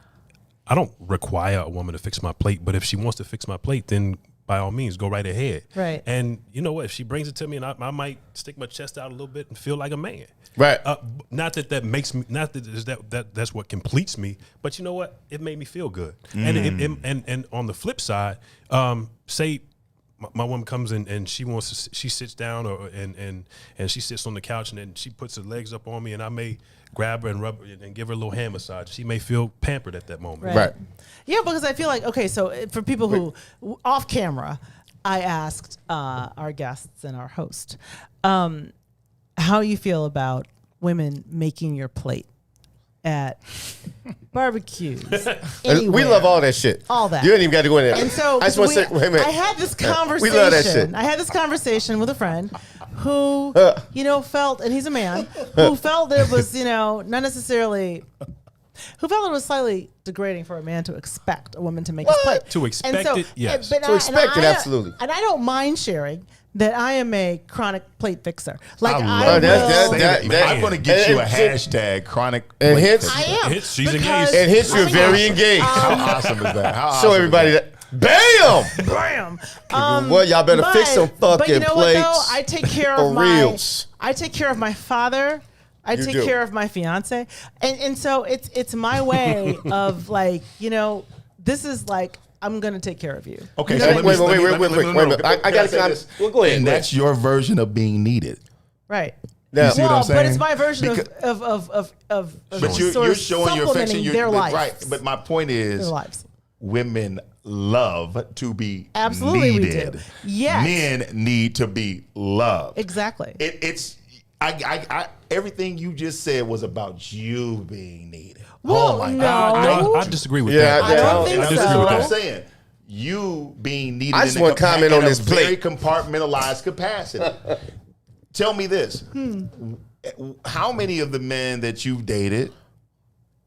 I don't require a woman to fix my plate, but if she wants to fix my plate, then by all means, go right ahead. Right. And you know what? If she brings it to me, and I might stick my chest out a little bit and feel like a man. Right. Not that makes me. Not that that's what completes me. But you know what? It made me feel good. And on the flip side, say my woman comes in and she sits down and she sits on the couch and then she puts her legs up on me and I may grab her and rub her and give her a little hand massage. She may feel pampered at that moment. Right. Yeah, because I feel like, okay, so for people who, off camera, I asked our guests and our host how you feel about women making your plate at barbecues. We love all that shit. All that. You ain't even got to go in there. And so I just want to say, wait a minute. I had this conversation. We love that shit. I had this conversation with a friend who, felt, and he's a man, who felt that it was, not necessarily, who felt it was slightly degrading for a man to expect a woman to make his plate. To expect it, yes. To expect it, absolutely. And I don't mind sharing that I am a chronic plate fixer. Like I love that. I'm going to get you a hashtag chronic. And plate hence, fixer. I am. Hence, she's because- engaged. and hence you're very engaged. How awesome is that? How Show awesome everybody is that. Bam! Bam. Well, y'all better fix some but fucking you know plates. What, though? I take care for of my. reals. I take care of my father. I You take do. care of my fiance, and so it's my way of like this is like I'm gonna take care of you. Okay, You so know let what me I mean? Wait. I got to say comment. this. Well, go ahead. And go ahead. that's your version of being needed. Right. Now, You see what I'm saying? But it's my version Because- of But sort you're of showing your affection. supplementing their lives. Right. But my point is, Their lives. women love to be Absolutely we needed. do. Yes. Men need to be loved. Exactly. It's everything you just said was about you being needed. Well, oh my no. God. No, I disagree with Yeah, that. I don't think And so. this is what I'm saying. You being needed I just in want to comment on this very plate. compartmentalized capacity. Tell me this. How many of the men that you've dated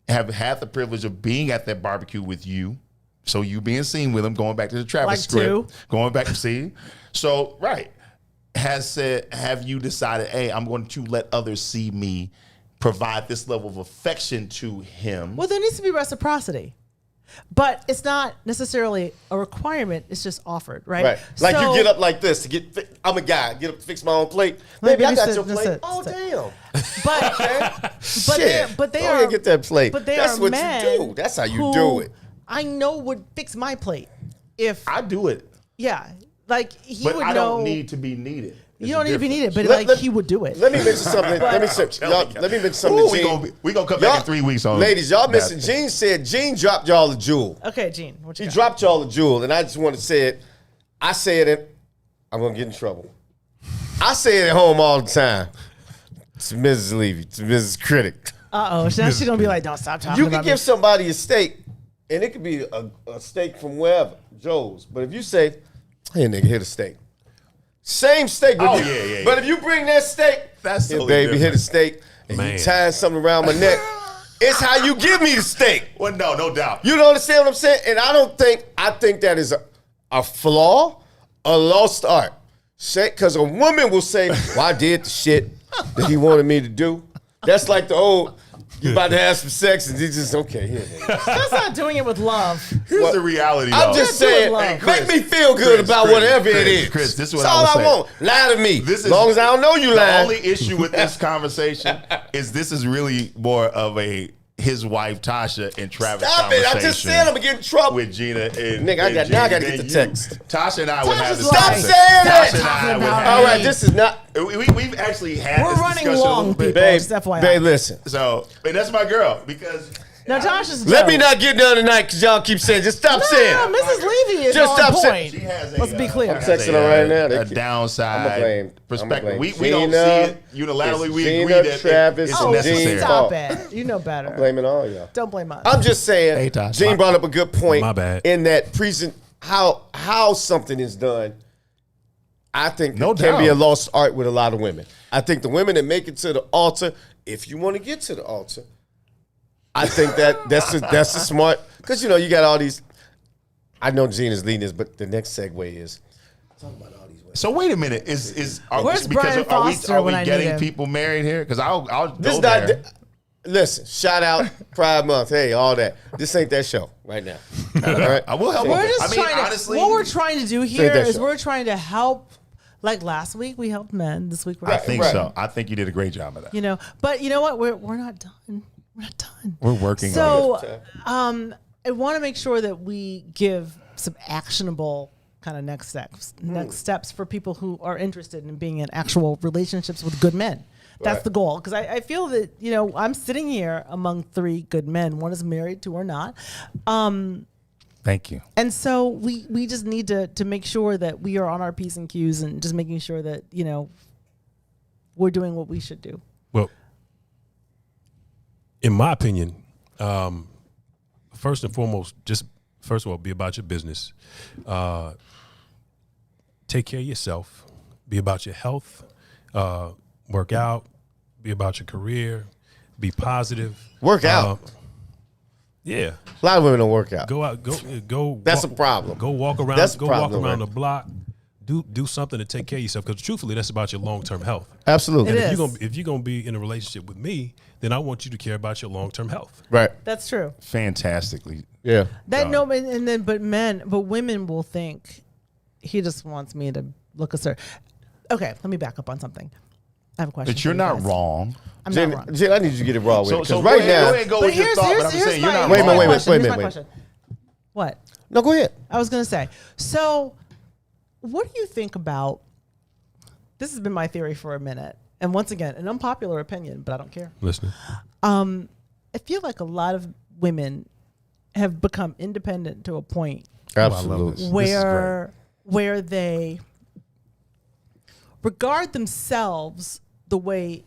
have had the privilege of being at that barbecue with you? So you being seen with them, going back to the Travis Like script, two. going back to see. So, right. Have you decided, hey, I'm going to let others see me provide this level of affection to him? Well, there needs to be reciprocity. But it's not necessarily a requirement. It's just offered, right? Right. Like So- you get up like this to get. I'm a guy. Get up to fix my own plate. Like, Baby, I got sit, your just plate. sit, Oh sit. damn. But Shit. they Go are ahead and get that plate. But they That's are what men you do. That's how you who do it. I know would fix my plate if I do it, like he but would I know. don't need to be needed. You don't need to be needed, but Let- he would do it. Let me mention something. let me mention something. Ooh, to Gene. we gonna come back in 3 weeks on Ladies, y'all that. missing. Gene said Gene dropped y'all a jewel. Okay, Gene, what you He got? dropped y'all a jewel, and I just want to say it. I say it, and I'm gonna get in trouble. I say it at home all the time. To Mrs. Levy, to Mrs. Critic. Now she's gonna be like, "Don't stop talking You can about give me." somebody a steak, and it could be a steak from wherever, Joe's. But if you say, "Hey, nigga, hit a steak," same steak. But Oh, you, yeah. But if you bring that steak, That's here, totally baby, hit a different. steak, and Man. you tie something around my neck. It's how you give me the steak. Well, no doubt. You don't understand what I'm saying? And I think that is a flaw, a lost art. Because a woman will say, well, I did the shit that he wanted me to do. That's like the old, you about to have some sex, and he just, okay, here, nigga. That's not doing it with love. Here's the reality, I'm though. just do it, saying, love. make Chris, me feel good Chris, about Chris, whatever Chris, it is. Chris, this is what That's I all would I say. want. Lie to me. This is as long as I don't know you The lying. only issue with this conversation is this is really more of a his wife Tasha and Travis Stop it. conversation. I just said I'm going to get in trouble. with Gina and Nigga, I got- now I gotta get the you. text. Tasha and I would have Tasha's this. like, Stop conversation. saying that. Tasha and I would have All right, this is not. We've actually had We're this running discussion a long, little bit. people. Babe, Just FYI. babe, listen. So, and that's my girl because Now Josh is Let Joe. me not get done tonight because y'all keep saying, just stop saying. No, Mrs. Levy is Just on stop point. saying- she has a, Let's be clear. I'm texting her right now. A They keep- downside I'ma blame perspective. We Gina. don't see it unilaterally. It's We Gina, agree that Travis, it's Oh, necessary. Gene. stop fault. it. You know better. Blaming all y'all. Don't blame us. I'm just saying, Hey, Tosh. Gene brought up a good point My bad. in that how something is done, I think No can doubt. be a lost art with a lot of women. I think the women that make it to the altar, if you want to get to the altar, I think that's a smart, because you got all these. I know Gina's leading this, but the next segue is talk about all these women. So wait a minute, Where's Brian Foster are when we I need getting him? people married here? Because I'll This go is not. there. Listen, shout out Pride Month. Hey, all that. This ain't that show right now. All right. I will help. We're you. just trying honestly, what we're trying to do here that is show. we're trying to help. Like last week, we helped men. This week, we're I think Right. so. I think you did a great job of that. But you know what? We're not done. We're not done. We're working on So, I want to make sure that we give some actionable kind of next steps for people who are interested in being in actual relationships with good men. That's Right. the goal. Because I feel that, I'm sitting here among 3 good men. One is married, 2 are not. Thank you. And so we just need to make sure that we are on our P's and Q's and just making sure that, we're doing what we should do. Well, in my opinion, first and foremost, first of all, be about your business. Take care of yourself. Be about your health. Work out. Be about your career. Be positive. Work out. Yeah. A lot of women don't work out. Go out. Go. That's walk, a problem. Go walk around. That's a Go walk problem, around right? the block. Do something to take care of yourself. Because truthfully, that's about your long-term health. Absolutely. It is. If you're gonna be in a relationship with me, then I want you to care about your long-term health. Right. That's true. Fantastically. Yeah. But women will think he just wants me to look a certain. Okay, let me back up on something. I have a question. But you're for you not guys. wrong. I'm Jen, not wrong. Jen, I need you to get it raw with it. So Because go right ahead, now. go ahead and go with your thought. But I'm saying you're not Wait a wrong. minute, question. wait a Here's my minute. question. What? No, go ahead. I was going to say. So, what do you think about? This has been my theory for a minute, and once again, an unpopular opinion, but I don't care. Listening. I feel like a lot of women have become independent to a point Absolutely. where they regard themselves the way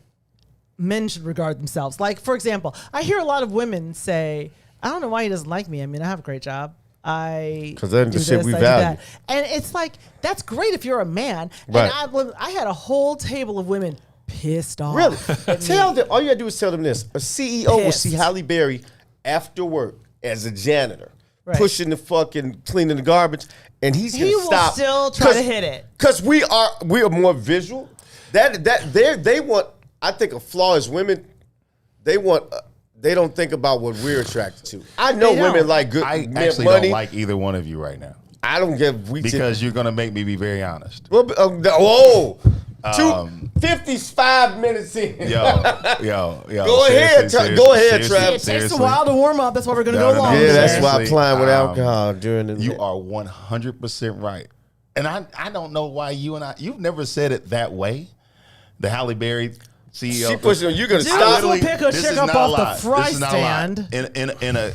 men should regard themselves. Like, for example, I hear a lot of women say, I don't know why he doesn't like me. I mean, I have a great job. 'Cause that's the do shit this, we I do value. that. And it's like, that's great if you're a man. Right. And I had a whole table of women pissed off. Really? at me. Tell them, all you gotta do is tell them this. A CEO will Pissed. see Halle Berry after work as a janitor, Right. pushing the fucking, cleaning the garbage, and he's gonna He will stop. still try to hit it. Because we are more visual. They want, I think a flaw is women, they don't think about what we're attracted to. I know They don't. women like good I men, actually money. don't like either one of you right now I don't give because you're going to make me be very honest. Whoa. 55 minutes in. Yo. Go ahead, go ahead, Trav. It takes a while to warm up. That's why we're going to go No, long. Yeah, that's why I'm Seriously, playing with alcohol during the You are 100% right. And I don't know why you've never said it that way. The Halle Berry CEO. She pushing. You're gonna Dude, stop. will pick a This chick is up not a off the lie. fry This is not a lie. stand.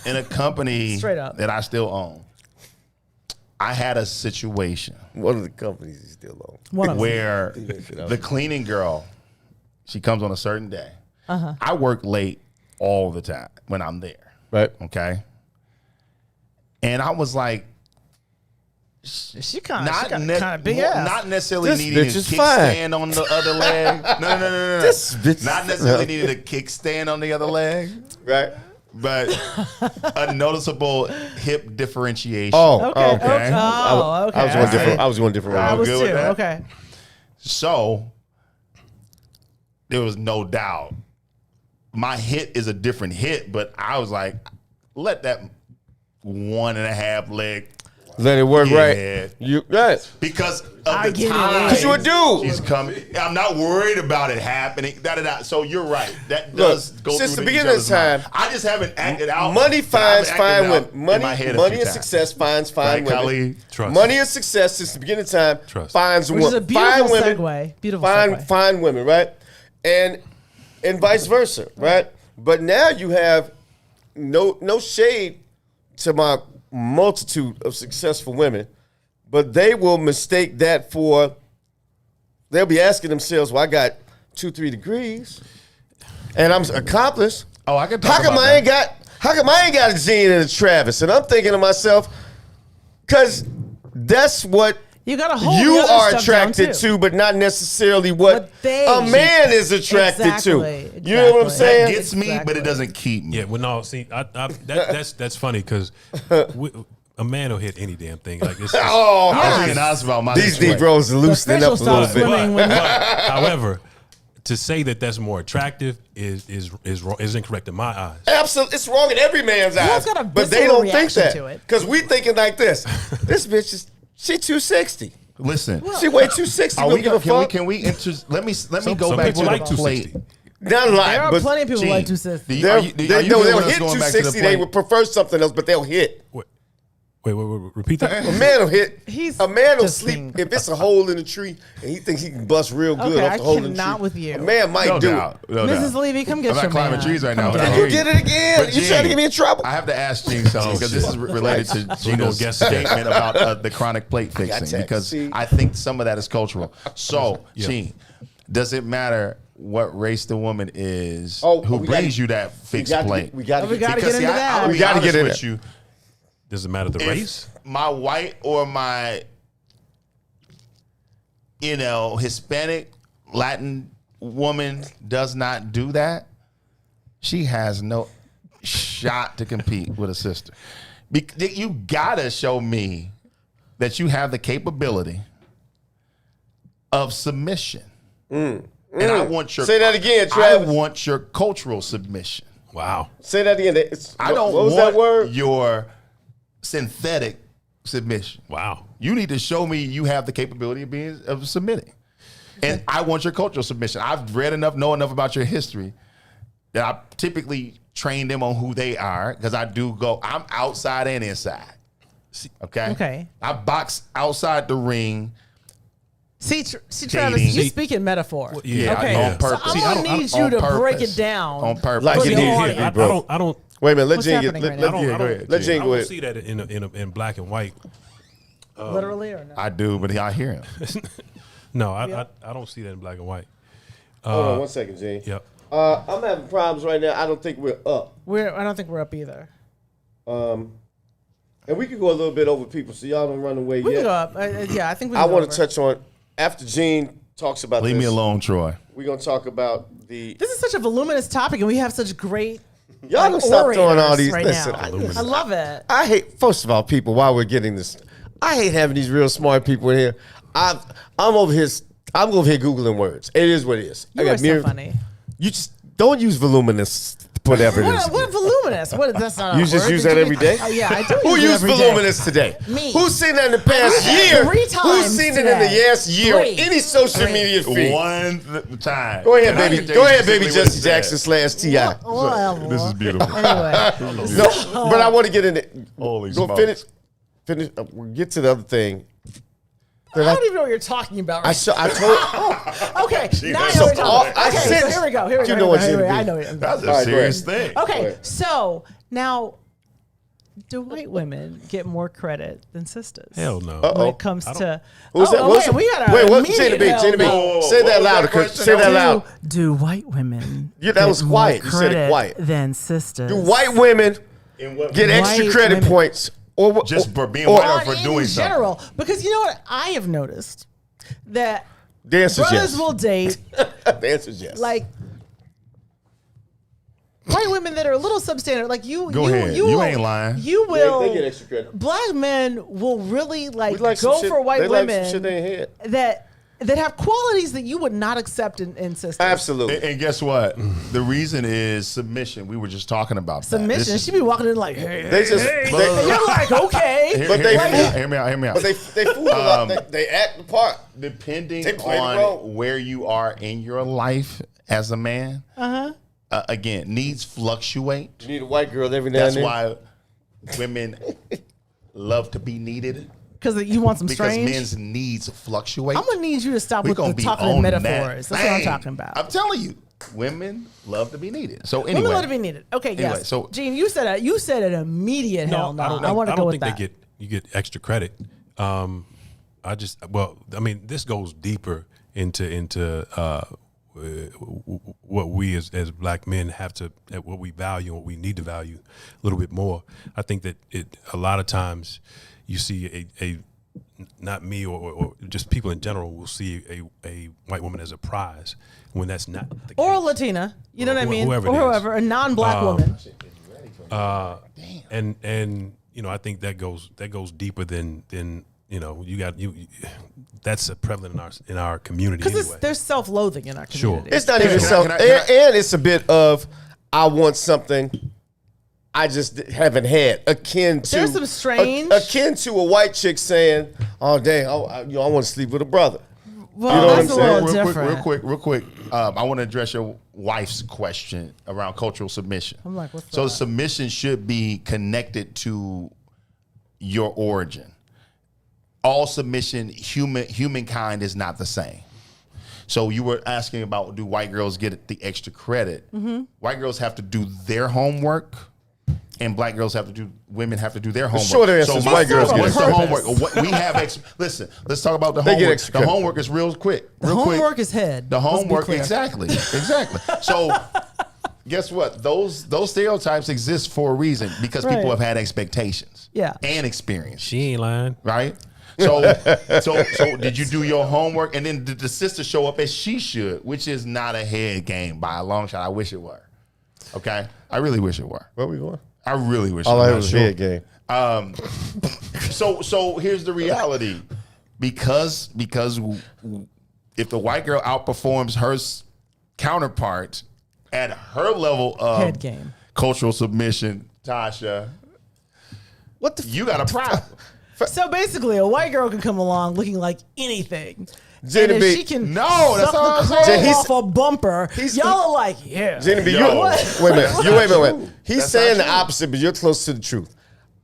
In a company Straight up. that I still own, I had a situation One of the companies is still on. One of them. where the cleaning girl, she comes on a certain day. I work late all the time when I'm there. Right. Okay. And I was like, She kind not of big ass. not necessarily This needing bitch a is fine. kickstand on the other leg. No. This bitch. Not necessarily needing a kickstand on the other leg, Right. but a noticeable hip differentiation. Oh. Okay. Oh, Okay. Okay. Oh, okay. I was going different. I was going different. I route. was good too. with that? Okay. So there was no doubt. My hit is a different hit, but I was like, let that 1.5 leg. Let it work Yeah. right. You right. Because of I the get it. time. 'Cause you a dude. She's coming. I'm not worried about it happening. So you're right. That Look, does go since through the each beginning of other's time, mind. I just haven't acted out. Money but I've finds acted fine out women. in my head a Money few and times. success finds fine Right, women. Khalid? Trust. Money and success since the beginning of time Trust. finds Which is a fine beautiful women. segue. Beautiful Fine, segue. fine women, right? And vice versa, right? But now you have no shade to my multitude of successful women, but they will mistake that for. They'll be asking themselves, "Well, I got 2-3 degrees, and I'm accomplished. Oh, I can talk How come about I that. ain't got? How come I ain't got a Gene and a Travis?" And I'm thinking to myself, because that's what You got to hold you the other are stuff down, attracted too. to, but not necessarily what they- a man is attracted Exactly, to. You know what I'm exactly. saying? That gets me, but it doesn't keep me. Yeah, well, no, see, that's funny because a man will hit any damn thing. Like it's Oh, I was being honest about my these situation. Negroes are loosening fish up will a stop little bit. swimming. however, to say that that's more attractive is wrong, is incorrect in my eyes. Absolutely, it's wrong in every man's eyes, got a but they visceral don't think reaction that to it. because we thinking like this. This bitch is she 260. Listen, She weigh 260. are Don't we give a can we fuck. can we let me go Some back to people the like plate. 260. Not a lot, There are but plenty of people Gene, like 260. do you- they'll, are you they, good no, with they'll us hit going back to the 260. They plate? would prefer something else, but they'll hit. Wait, repeat that. A man will hit. He's A man will just sleep being- if it's a hole in the tree and he thinks he can bust real good Okay, off I the hole in the tree. cannot with you. A man might No do doubt. it. No Mrs. doubt. Levy, come get I'm your not climbing man. trees right Come now. get but I him. hear You did it again. But You trying to Gene, get me in trouble? I have to ask Gene something because this is related to gonna Gina's guess that. statement about the chronic plate fixing checked. because See? I think some of that is cultural. So, Yeah. Gene, does it matter what race the woman is Oh, who we brings gotta- you that fixed plate? We got to We get gotta Because, get see, into that. I'll We be gotta honest get in with it. you. Does it matter the race? If my white or my, Hispanic, Latin woman does not do that, she has no shot to compete with a sister. You gotta show me that you have the capability of submission. And I want your Say that again, Travis. I want your cultural submission. Wow. Say that again. I don't What was want that word? your synthetic submission. Wow. You need to show me you have the capability of submitting. And I want your cultural submission. I've read enough, know enough about your history that I typically train them on who they are because I'm outside and inside. Okay? Okay. I box outside the ring. See, Travis, Dating. you speak in metaphor. Yeah, Okay. on purpose. So I'm gonna need you on to break purpose. it down. On purpose. Like For you the did audience. here, I bro. don't Wait a minute. Let What's Gene get. happening right now? I don't, Go ahead. Let I Gene go don't ahead. see that in black and white. Literally or not? I do, but I hear him. No, I don't see that in black and white. Hold on 1 second, Gene. Yep. I'm having problems right now. I don't think we're up. I don't think we're up either. And we could go a little bit over people so y'all don't run away We yet. can go up. Yeah, I think we I can go want over. to touch on, after Gene talks about Leave this, me alone, Troy. we're going to talk about the... This is such a voluminous topic, and we have such great Y'all gonna stop throwing all orators these... right Listen, now. I love it. I hate, first of all, people, while we're getting this, I hate having these real smart people in here. I'm over here Googling words. It is what it is. You are so funny. You just don't use voluminous, whatever it is. What voluminous? What? That's not. You a just word. use that every day? Oh, yeah, I do. Who use it used every day. voluminous today? Me. Who's seen that in the past I did year? 3 Who's times seen it in the today. last year on 3. any social media feed? One time. Go ahead, And I baby. can tell Go you ahead, baby. specifically what Jesse it Jackson said. / T.I. Whatever. This is beautiful. Anyway, No, but I want to get in it. Holy Go smokes. finish. We'll get to the other thing. I don't even know what you're talking about. I Right told. okay, now I know So what you're all- talking I about. Okay, said- so here we go. Here we You go. know what here we Gina go. I B. know it. That's a All right, go serious ahead. thing. Okay, ahead. so now, do white women get more credit than sisters? Hell no. When it comes to Who's that? wait, we got a Wait, what? immediate Gina B. hell Gina B. no. Say What that was louder. that Chris. question? Say that loud. Do white women Yeah, that was get quiet. more You said it credit quiet. than sisters? Do white women In what get extra White credit women- points, or Just for being or- white or for in doing general, because you know what I have noticed that The answer's brothers yes. will date The answer's yes. like white women that are a little substandard. Like you, Go ahead. You will- ain't lying. You They will. get extra credit. Black men will really We like some go shit- for white they like some shit women they ain't had. that have qualities that you would not accept in sisters. Absolutely. And guess what? The reason is submission. We were just talking about that. Submission. This is- She be walking in like, hey, They just, hey. they, And you're like, okay. But they- hear me out. Hear me out. but they fool a lot. They act the part. Depending They play the on role. where you are in your life as a man, again, needs fluctuate. You need a white girl every now That's and then. why women love to be needed, Because you want some because strange. men's needs fluctuate. I'm gonna need you to stop We with gonna the be talking in on metaphors. that That's what I'm thing. talking about. I'm telling you, women love to be needed. So anyway, Women love to be needed. Okay, Anyway, yes. so- Gene, you said an immediate hell no. I want to go don't with think that. you get extra credit. I mean, this goes deeper into what we as black men have to, what we value, what we need to value a little bit more. I think that a lot of times you see a not me or just people in general will see a white woman as a prize when that's not the case. Or a Latina, you know what I mean? Whoever or whoever, a non-black woman. And I think that goes deeper than that's prevalent in our community Because anyway. there's self-loathing in our community. It's not even self, and it's a bit of I want something I just haven't had, akin to There's some strange, akin to a white chick saying, "Oh dang, I want to sleep with a brother." Well, You know what that's I'm a little saying? different. Real quick. I want to address your wife's question around cultural submission. I'm like, what's So that? submission should be connected to your origin. All submission, humankind is not the same. So you were asking about, do white girls get the extra credit? Mm-hmm. White girls have to do their homework, and black girls women have to do their homework. short answer is white girls get what's the extra homework? What we have listen, let's talk about the They get homework. extra The credit. homework is real quick. The homework is head. The Let's be homework, clear. exactly. So guess what? Those stereotypes exist for a reason because people Right. have had expectations. Yeah. And experience. She ain't lying. Right? So did you do your homework? And then did the sister show up as she should, which is not a head game by a long shot. I wish it were. Okay? I really wish it were. Where we going? I really wish All it I were. had was head game. So here's the reality. Because if the white girl outperforms her counterpart at her level of Head game. cultural submission, Tasha, What the? you got a problem. So basically, a white girl can come along looking like anything. Gina and B. if she can No, that's suck all I'm the saying. chrome He's- off a bumper, y'all are like, yeah. Gina B, Yo. you What? wait a minute. Wait a minute. He's That's saying not the true. opposite, but you're close to the truth.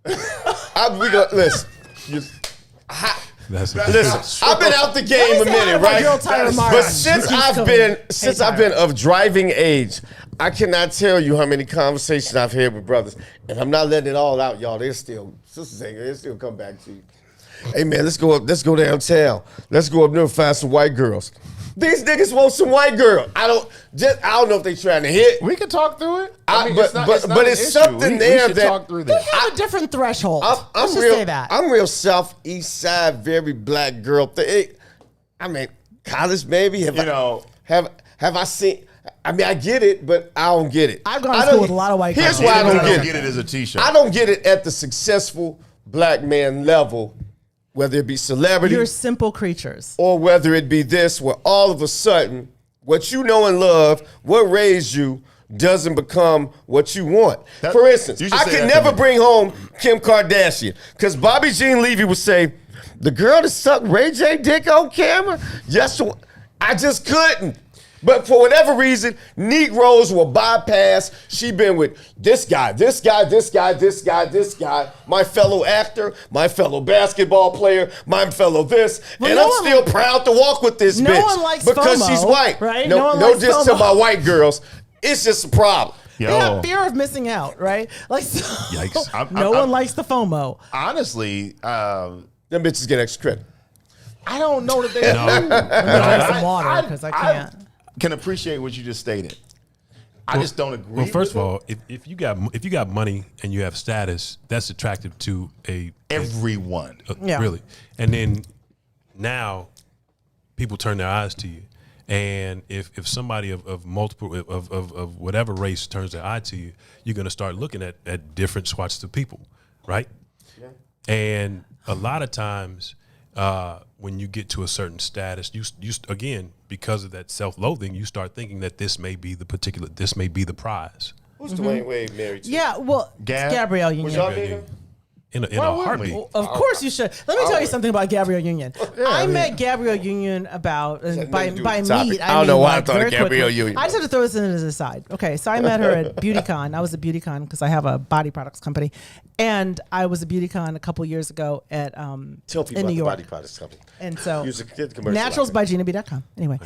We go listen. Listen, I've been out the game a minute, right? Girl, Tyra Martin. But since I've been of driving age, I cannot tell you how many conversations I've had with brothers, and I'm not letting it all out, y'all. They're still sisters, they still come back to you. Hey man, let's go downtown. Let's go up there and find some white girls. These niggas want some white girl. I don't know if they trying to hit. We can talk through it. But it's not it's an something issue. there we should that- talk through They this. have a different threshold. I'm Let's just real, say that. I'm real Southeast Side, very black girl thing. I mean, college maybe. Have I seen? I mean, I get it, but I don't get it. I've gone to school with a lot of white Here's girls. why I don't I get don't it. get it as a t-shirt. I don't get it at the successful black man level, whether it be celebrity You're simple creatures. or whether it be this, where all of a sudden what you know and love, what raised you, doesn't become what you want. For instance, you should I say can that to never me. bring home Kim Kardashian because Bobby Jean Levy would say, the girl that sucked Ray J dick on camera, I just couldn't. But for whatever reason, Negroes will bypass. She been with this guy, my fellow actor, my fellow basketball player, my fellow this, Well, and no I'm one- still proud to walk with this No bitch one likes because FOMO, she's white. right? No No, one no likes diss to FOMO. my white girls. It's just a problem. They have fear of missing out, right? Like, so, Yikes. no one likes the FOMO. Honestly, Them bitches get extra credit. I don't know that they No. do. I'm gonna drink some water because I can't. Can appreciate what you just stated. I just don't agree. Well, first with of all, if you got money and you have status, that's attractive to everyone. Yeah. really. And then now people turn their eyes to you. And if somebody of multiple of whatever race turns their eye to you, you're gonna start looking at different swatches of people, right? Yeah. And a lot of times when you get to a certain status, you again, because of that self-loathing, you start thinking that this may be the prize. Who's Dwayne Wade married to? Yeah, well, Gab? Gabrielle Was Union. y'all dating? In a wouldn't heartbeat. we? Of course you should. Let me tell you something about Gabrielle Union. I met Gabrielle Union about nothing by to do by with the topic. meet. I don't know mean, why I like, thought of very Gabrielle quickly. Union. I just have to throw this in as a side. Okay, so I met her at BeautyCon. I was at BeautyCon because I have a body products company, and I was at BeautyCon a couple years ago at Tell people in New about York. the body products company. And so Use the commercial. naturalsbyginaB.com. Anyway,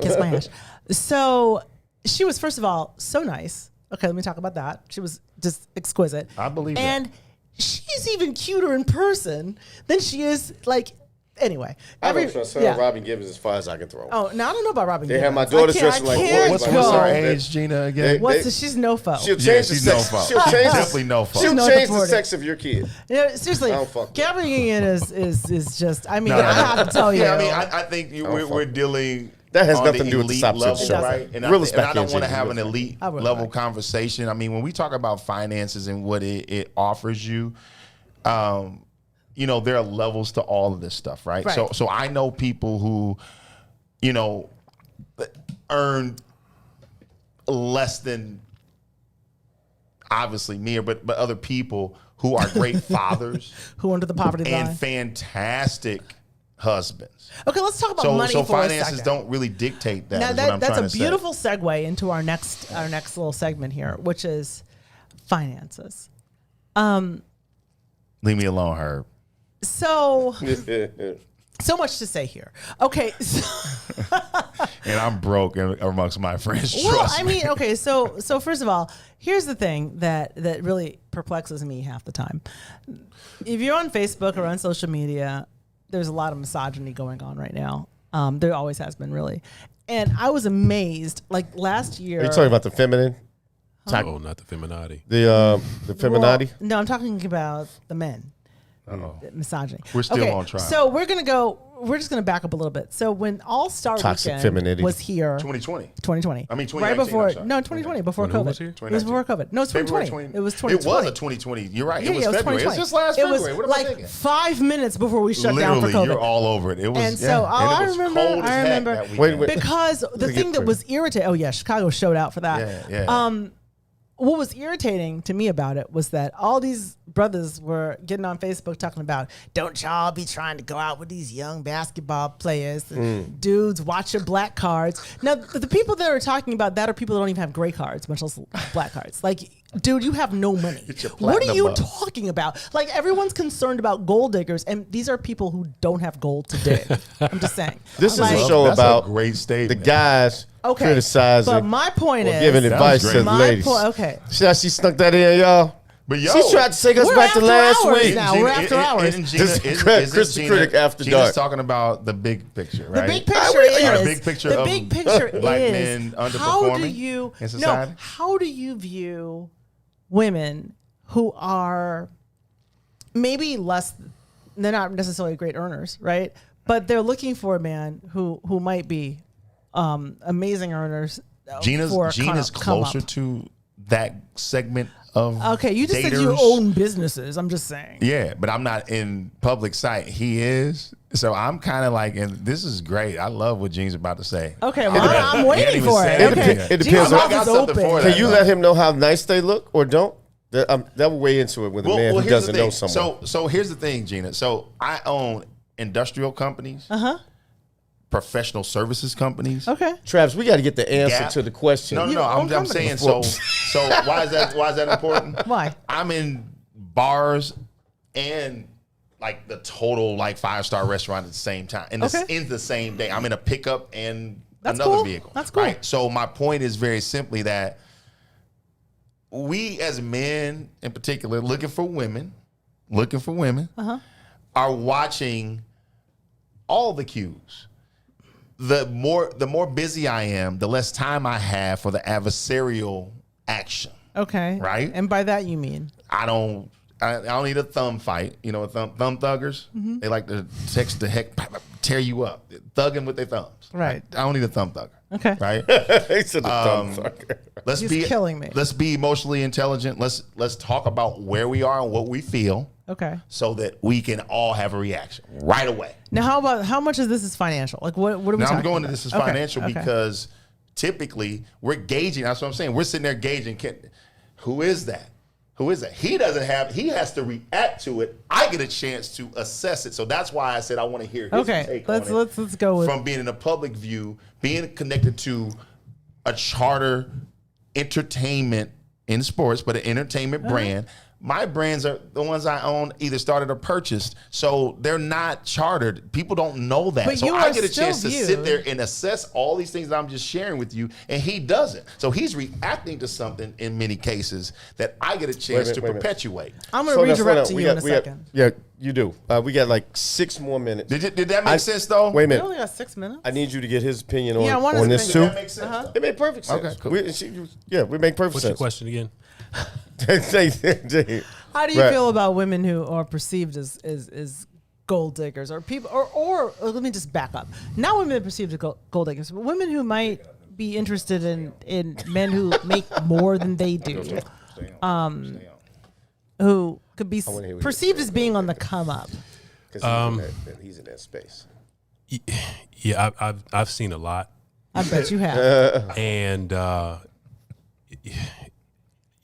kiss my ass. So she was, first of all, so nice. Okay, let me talk about that. She was just exquisite. I believe that. And she's even cuter in person than she is like Anyway, I don't trust her. Robin Gibbons as far as I can throw. Oh, now I don't know about Robin They Gibbons. have my daughter's dressing like boys. What's her age, Gina? Again, she's no fo. She'll change the sex. She'll change definitely no fo. She'll change the sex of your kid. Yeah, seriously, Gabrielle Union is just. I mean, I have to tell you. Yeah, I mean, I think we're dealing. That has nothing to do with the level, show, right? And I don't want to have an elite level conversation. I mean, when we talk about finances and what it offers you, you know, there are levels to all of this stuff, right? So I know people who, you know, earn less than obviously me, but other people who are great fathers, who under the poverty line, and fantastic husbands. Okay, let's talk about money. So finances don't really dictate that. Now that's a beautiful segue into our next little segment here, which is finances. Leave me alone, Herb. So much to say here. Okay. And I'm broke amongst my friends. Well, I mean, okay. So first of all, here's the thing that really perplexes me half the time. If you're on Facebook or on social media, there's a lot of misogyny going on right now. There always has been, really. And I was amazed. Like last year. Are you talking about the feminine? Oh, not the feminati. The feminati? Well, no, I'm talking about the men. Misogyny. We're still on trial. So we're just gonna back up a little bit. So when All-Star Weekend was here, 2020. I mean, 2019. Right before, 2020, before COVID. Was here? It was before COVID. No, it's 2020. It was 2020. It was a 2020. You're right. Yeah, it was February. It was just last February. It What was am I like thinking? 5 minutes before we shut down for COVID. You're all over it. It was, and so I remember Wait. because the thing that was irritating. Oh yeah, Chicago showed out for that. Yeah. What was irritating to me about it was that all these brothers were getting on Facebook talking about, don't y'all be trying to go out with these young basketball players. Dudes, watch your black cards. Now, the people that are talking about that are people that don't even have gray cards, much less black cards. Like, dude, you have no money. What are you talking about? Like, everyone's concerned about gold diggers, and these are people who don't have gold to dig. I'm just saying. This is a show about great statement. the guys criticizing, but my point is giving advice to the ladies. See how she snuck that in, y'all? But yo, she tried to take us back to last week. Now. We're after hours. Kris the Critic after dark. Gina's talking about the big picture, right? The big picture is the big picture of black men underperforming in society. How do you view women who are maybe less? They're not necessarily great earners, right? But they're looking for a man who might be amazing earners. Gina's closer to that segment of you just daters. said you own businesses. I'm just saying. Yeah, but I'm not in public sight. He is. So I'm kind of like, and this is great. I love what Gene's about to say. Okay, well, I'm waiting for it. It depends on. Can you let him know how nice they look or don't? That will weigh into it with a man who doesn't know someone. So here's the thing, Gina. So I own industrial companies. Professional services companies. Okay. Travis, we got to get the answer to the question. No. I'm saying so why is that important? Why? I'm in bars and like the total like 5-star restaurant at the same time. In the same day. I'm in a pickup and another vehicle. That's cool. Right? So my point is very simply that we as men in particular looking for women are watching all the cues. The more busy I am, the less time I have for the adversarial action. Okay. Right? And by that you mean? I don't need a thumb fight. You know, thumb thuggers, they like to text the heck, tear you up, thugging with their thumbs. Right. I don't need a thumb thugger. Okay. Right. He said a thumb thugger. He's killing me. Let's be emotionally intelligent. Let's talk about where we are and what we feel. Okay. So that we can all have a reaction right away. Now, how much of this is financial? Like, what are we talking about? I'm going to this is financial because typically we're gauging. That's what I'm saying. We're sitting there gauging. Who is that? Who is that? He has to react to it. I get a chance to assess it. So that's why I said I want to hear his take on it. Let's go with from being in a public view, being connected to a charter entertainment in sports, but an entertainment brand. My brands are the ones I own, either started or purchased. So they're not chartered. People don't know that. But so you I are get a still chance to viewed. sit there and assess all these things that I'm just sharing with you, and he doesn't. So he's reacting to something in many cases that I get a chance to perpetuate. I'm going to redirect to you in a second. second. Yeah, you do. We got like 6 more minutes. Did that make sense, though? Wait a We minute. only got 6 minutes. I need you to get his opinion Yeah, I want on his this too. opinion. That makes sense. It made perfect sense. Okay, cool. We make perfect What's your sense. question again? How do you feel about women who are perceived as gold diggers, or people, or let me just back up? Not women perceived as gold diggers, but women who might be interested in men who make more than they do, who could be perceived as being on the come up. He's in that space. Yeah, I've seen a lot, I bet you have. and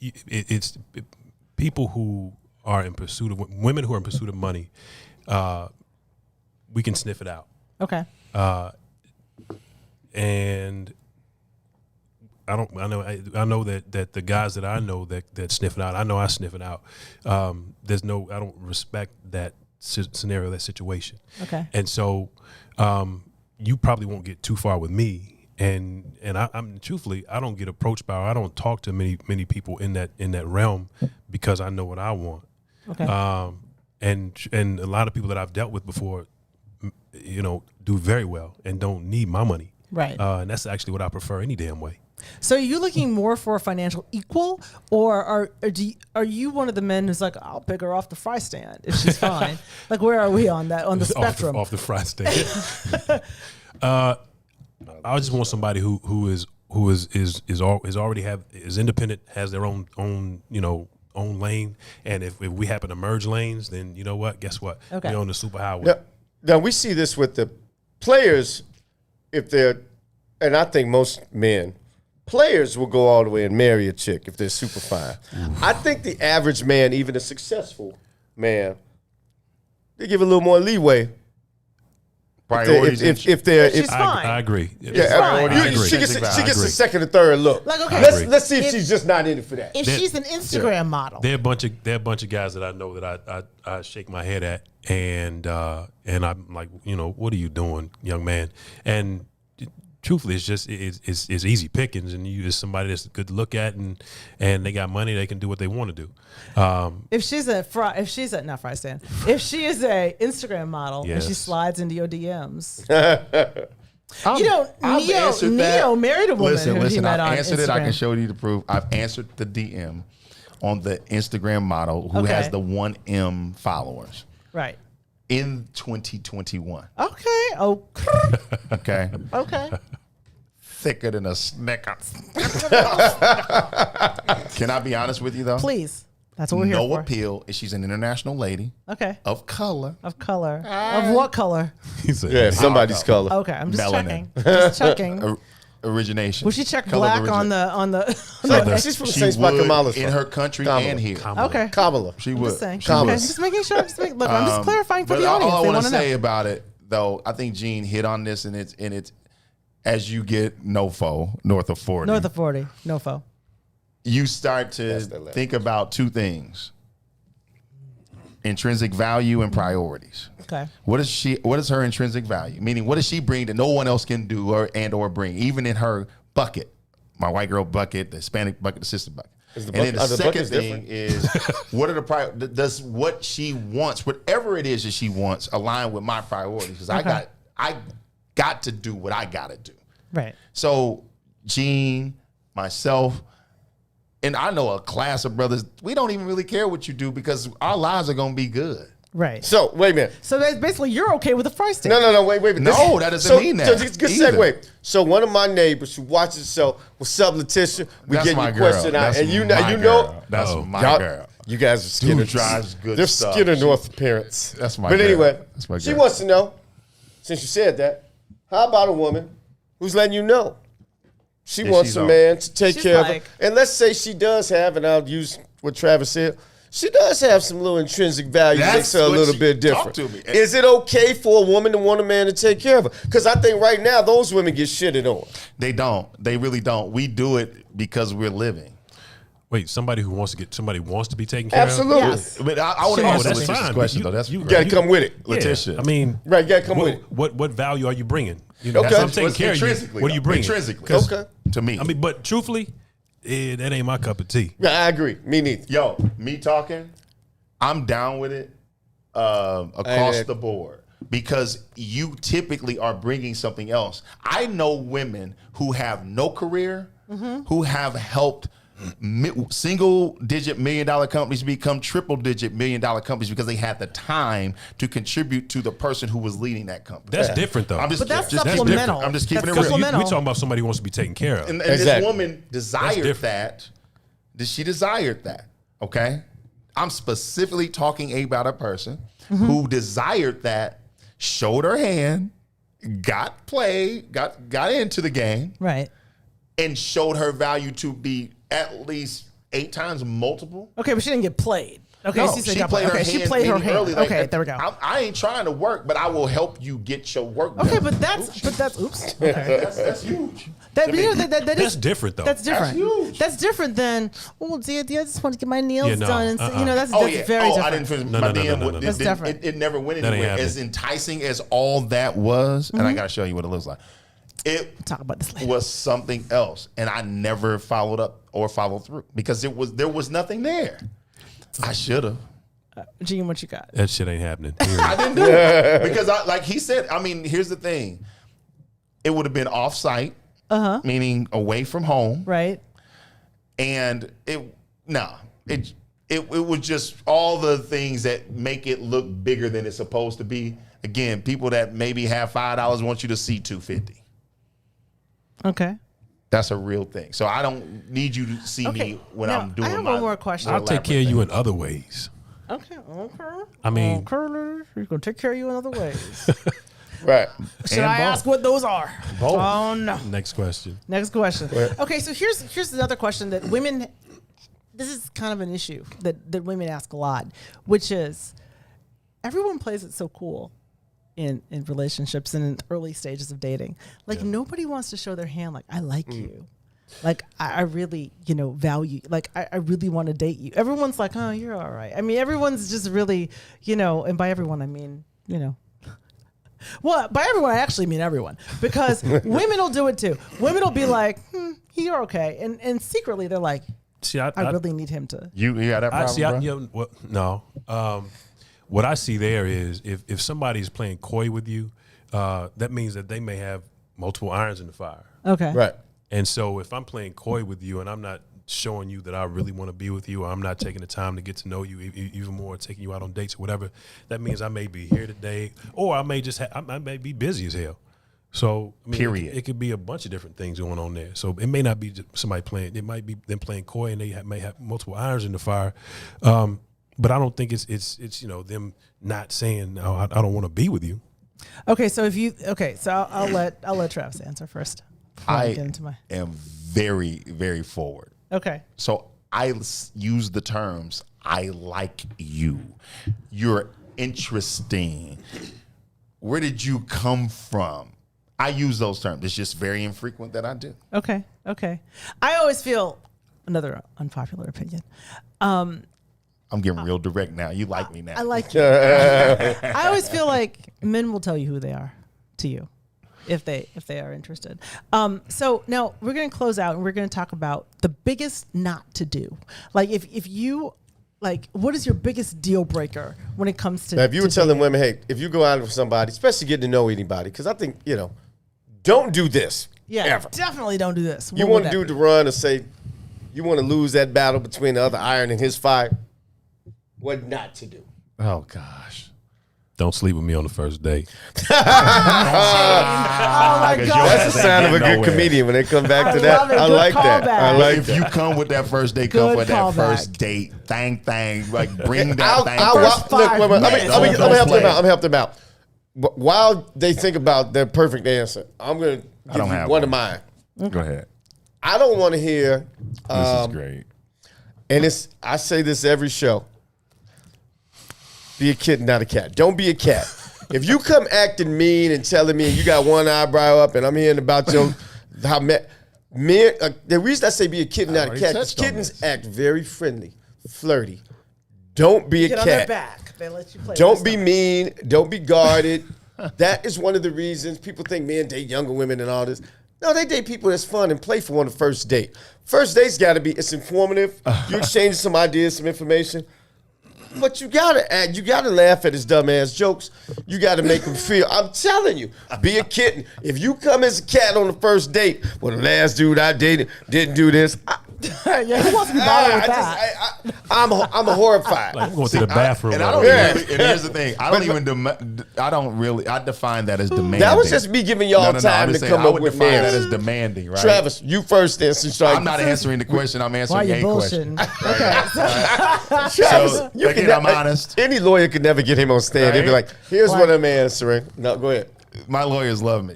it's people who are in pursuit of women who are in pursuit of money. We can sniff it out, Okay. and I know that the guys that I know that sniff it out. I know I sniff it out. I don't respect that scenario, that situation. Okay. And so you probably won't get too far with me. And I'm truthfully, I don't get approached by, or I don't talk to many people in that realm because I know what I want. Okay. And a lot of people that I've dealt with before, do very well and don't need my money. Right. And that's actually what I prefer any damn way. So are you looking more for a financial equal, or are you one of the men who's like, I'll pick her off the fry stand if she's fine? Like, where are we on the spectrum? Off the fry stand. I just want somebody who is independent, has their own lane, and if we happen to merge lanes, then you know what? Guess what? Okay. We're on the superhighway. Now we see this with the players, and I think most players will go all the way and marry a chick if they're super fine. I think the average man, even a successful man, they give a little more leeway. Priorities. She's fine. I agree. I agree. She gets a second or third look. Like, okay, let's see if she's just not in it for that. if she's an Instagram model. There are a bunch of guys that I know that I shake my head at, and I'm like, what are you doing, young man? And truthfully, it's just it's easy pickings, and you is somebody that's good to look at, and they got money, they can do what they want to do. If she is a Instagram model and she Yes. slides into your DMs, I've answered that. Neo married a woman who he Listen, met I've on answered Instagram. it. I can show you the proof. I've answered the DM on the Instagram model who Okay. has the 1M followers Right. in 2021. Okay. Oh. Okay. Okay. Thicker than a snicker. Can I be honest with you, though? Please. That's what we're here No for. appeal. She's an international lady Okay. of color. Of color. Of what color? He said, Yeah, somebody's color. Okay, I'm just Melanin. checking. Just checking. Origination. Would she check Color of black on origin- the? She's from the She same spot would Kamala's in from. her country Kamala. and here. Okay. Kamala. She I'm would. just saying. She Okay, would. just making sure. Look, I'm just clarifying for But the audience. all I They want want to to say know. about it, though, I think Gene hit on this, and it's as you get NOFO, north of 40, North of 40, no foe. you start to That's the level. think about two things: intrinsic value and priorities. Okay. What is her intrinsic value? Meaning, what does she bring that no one else can do or bring, even in her bucket? My white girl bucket, the Hispanic bucket, the sister bucket. Is the And then the bucket- are the second buckets thing is, what are the does what she wants, whatever it is that she wants, align with my priorities? Because Okay. I got to do what I got to do. Right. So Gene, myself, and I know a class of brothers, we don't even really care what you do because our lives are going to be good. Right. So wait a minute. So basically, you're okay with the fry stick. No, wait a minute. No, that doesn't mean that So just good either. segue. So one of my neighbors who watches the show, what's up, Letitia? We That's get my your girl. question out, That's and you my know, girl. That's my y'all- girl. You guys are Skinner. Dude drives good They're stuff. Skinner North parents. That's my But girl. anyway, That's my she girl. wants to know, since you said that, how about a woman who's letting you know she Yeah, wants she's a on. man to take She's care of like- her? And let's say she does have, and I'll use what Travis said, she does have some little intrinsic value that makes That's her a what little she- bit talk different. to me. Is it okay for a woman to want a man to take care of her? Because I think right now those women get shitted on. They don't. They really don't. We do it because we're living. Wait, somebody wants to be taken care Absolutely. Yes. But I want to Sure. answer That's Letitia's fine. question, You- though. That's you- You got to come with it. of. Letitia. I mean, Right, you got to come with it. what value are you bringing? You Okay. if I'm taking What's care of you. intrinsically, What are you though? bringing? Intrinsically. 'Cause, Okay. To me. I mean, but truthfully, that ain't my cup of tea. Yeah, I agree. Me neither. Yo, me talking, I'm down with it across And- the board because you typically are bringing something else. I know women who have no career, who have helped single-digit $1 million companies become triple-digit $1 million companies because they had the time to contribute to the person who was leading that company. That's different, though. But that's just supplemental. I'm just keeping That's it real. supplemental. We're talking about somebody who wants to be taken care of. And Exactly. this woman desired different. that. She desired that. Okay. I'm specifically talking about a person who desired that, showed her hand, got into the game, Right. and showed her value to be at least 8 times multiple. Okay, but she didn't get played. Okay, No, she said she got played her okay, hand she played her meaning hand. early, like, Okay, there we go. I ain't trying to work, but I will help you get your work done. Okay, but that's oops. Okay. that's huge. That, you know, that That's is different, though. That's different. huge. That's different than dear, I just want to get my nails Yeah, no, done. And you know, that's Oh very yeah. different. I didn't finish No, my no, no, DM. no, no, no. That's different. It never went That ain't anywhere. happening. As enticing as all that was, and I gotta show you what it looks like. It Talk about this later. was something else, and I never followed up or followed through because there was nothing there. I should have. Gene, what you got? That shit ain't happening. I didn't do it because like he said. I mean, here's the thing. It would have been off-site, meaning away from home, Right. and it was just all the things that make it look bigger than it's supposed to be. Again, people that maybe have $5 want you to see $250. Okay. That's a real thing. So I don't need you to see Okay. me when Now, I'm doing I have my one more question. I'll take care of you in other ways. Okay. Okay. I mean- okay. He's gonna take care of you in other ways. Right. Should And I both. ask what those are? Both. Oh no. Next question. Next question. Okay, so here's another question that women. This is kind of an issue that women ask a lot, which is, everyone plays it so cool in relationships and in early stages of dating. Like nobody wants to show their hand. Like, I like you. Like, I really, value. Like, I really want to date you. Everyone's like, oh, you're all right. I mean, everyone's just really, and by everyone I mean, Well, by everyone, I actually mean everyone, because women will do it too. Women will be like, you're okay. And secretly they're like, See, I really need him to. You got that problem, bro? No. What I see there is if somebody's playing coy with you, that means that they may have multiple irons in the fire. Okay. Right. And so if I'm playing coy with you and I'm not showing you that I really want to be with you, or I'm not taking the time to get to know you even more, taking you out on dates or whatever, that means I may be here today, or I may just I may be busy as hell. So I mean, Period. It could be a bunch of different things going on there. So it may not be just somebody playing. It might be them playing coy, and they may have multiple irons in the fire. But I don't think it's them not saying, "Oh, I don't want to be with you." Okay. So so I'll let Travis answer first. before I get into my. am very, very forward. Okay. So I use the terms, I like you. You're interesting. Where did you come from? I use those terms. It's just very infrequent that I do. Okay. I always feel, another unpopular opinion. I'm getting real direct now. You like me now. I like you. I always feel like men will tell you who they are to you if they are interested. So now we're going to close out and we're going to talk about the biggest not to do. Like if you what is your biggest deal breaker when it comes to Now, if you were to telling dating? women, hey, if you go out with somebody, especially getting to know anybody, because I think, don't do this. Yeah, ever. definitely don't do this. You What want would to that do be? to run or say, you want to lose that battle between the other iron and his fire. What not to do. Oh, gosh. Don't sleep with me on the first date. Oh my Because God. That's the sound of a good Nowhere. comedian when they come back I to that. love it. I Good like that. callback. I like If that. you come with that first date, Good come with that callback. first date. Thang. Like, bring that I'll, thing. I'll, First look, five wait, I'm minutes. going to Don't help play. them out. I'm help them out. While they think about their perfect answer, I'm going to give don't you have one of one. mine. Go ahead. I don't want to hear, This is great. and I say this every show, be a kid, not a cat. Don't be a cat. If you come acting mean and telling me you got one eyebrow up and I'm hearing about Men, the reason I say be a kitten, not a already cat, is touched on kittens this. act very friendly, flirty. Don't be a Get on their cat. back. They let you play. Don't be mean. Don't be guarded. That is one of the reasons people think men date younger women and all this. No, they date people that's fun and playful on the first date. First date's got to be, it's informative. You exchange some ideas, some information. But you gotta add, you gotta laugh at his dumbass jokes. You gotta make him feel. I'm telling you, be a kitten. If you come as a cat on the first date, well, the last dude I dated didn't do this. Yeah, who wants to be bothered with that? I'm horrified. Like, I'm going to the bathroom. And I don't Yeah. really, and here's the thing. I define that as demanding. That was just me giving y'all time to come up with define that answers. as demanding, right? Travis, you first then. Since I'm not answering the question. I'm Why answering you a question. bullshitting? Okay. Travis, So, you again, can I'm honest. Any lawyer could never get him on stand. They'd be Right? like, "Here's Why? what I'm answering." No, go ahead. My lawyers love me.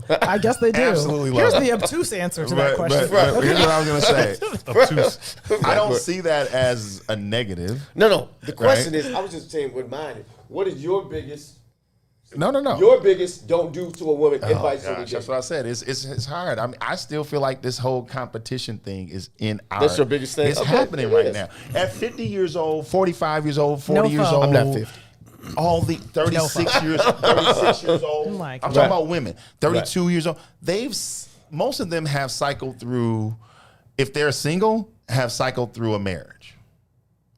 I guess they do. Absolutely love Here's it. the obtuse answer to that But, question. but here's what I was going to say. Obtuse. I don't see that as a negative. No. The question is, I was just saying what mine is. What is your biggest No. Your biggest don't do to a woman advice on the Gosh, date? that's what I said. It's hard. I mean, I still feel like this whole competition thing is in our. That's your biggest thing? It's Okay, happening it right is. now. At 50 years old, 45 years old, 40 years phone. old. I'm not 50. All the 36 years old. Oh my I'm God. talking about women. 32 years old. Most of them have cycled through, if they're single, have cycled through a marriage.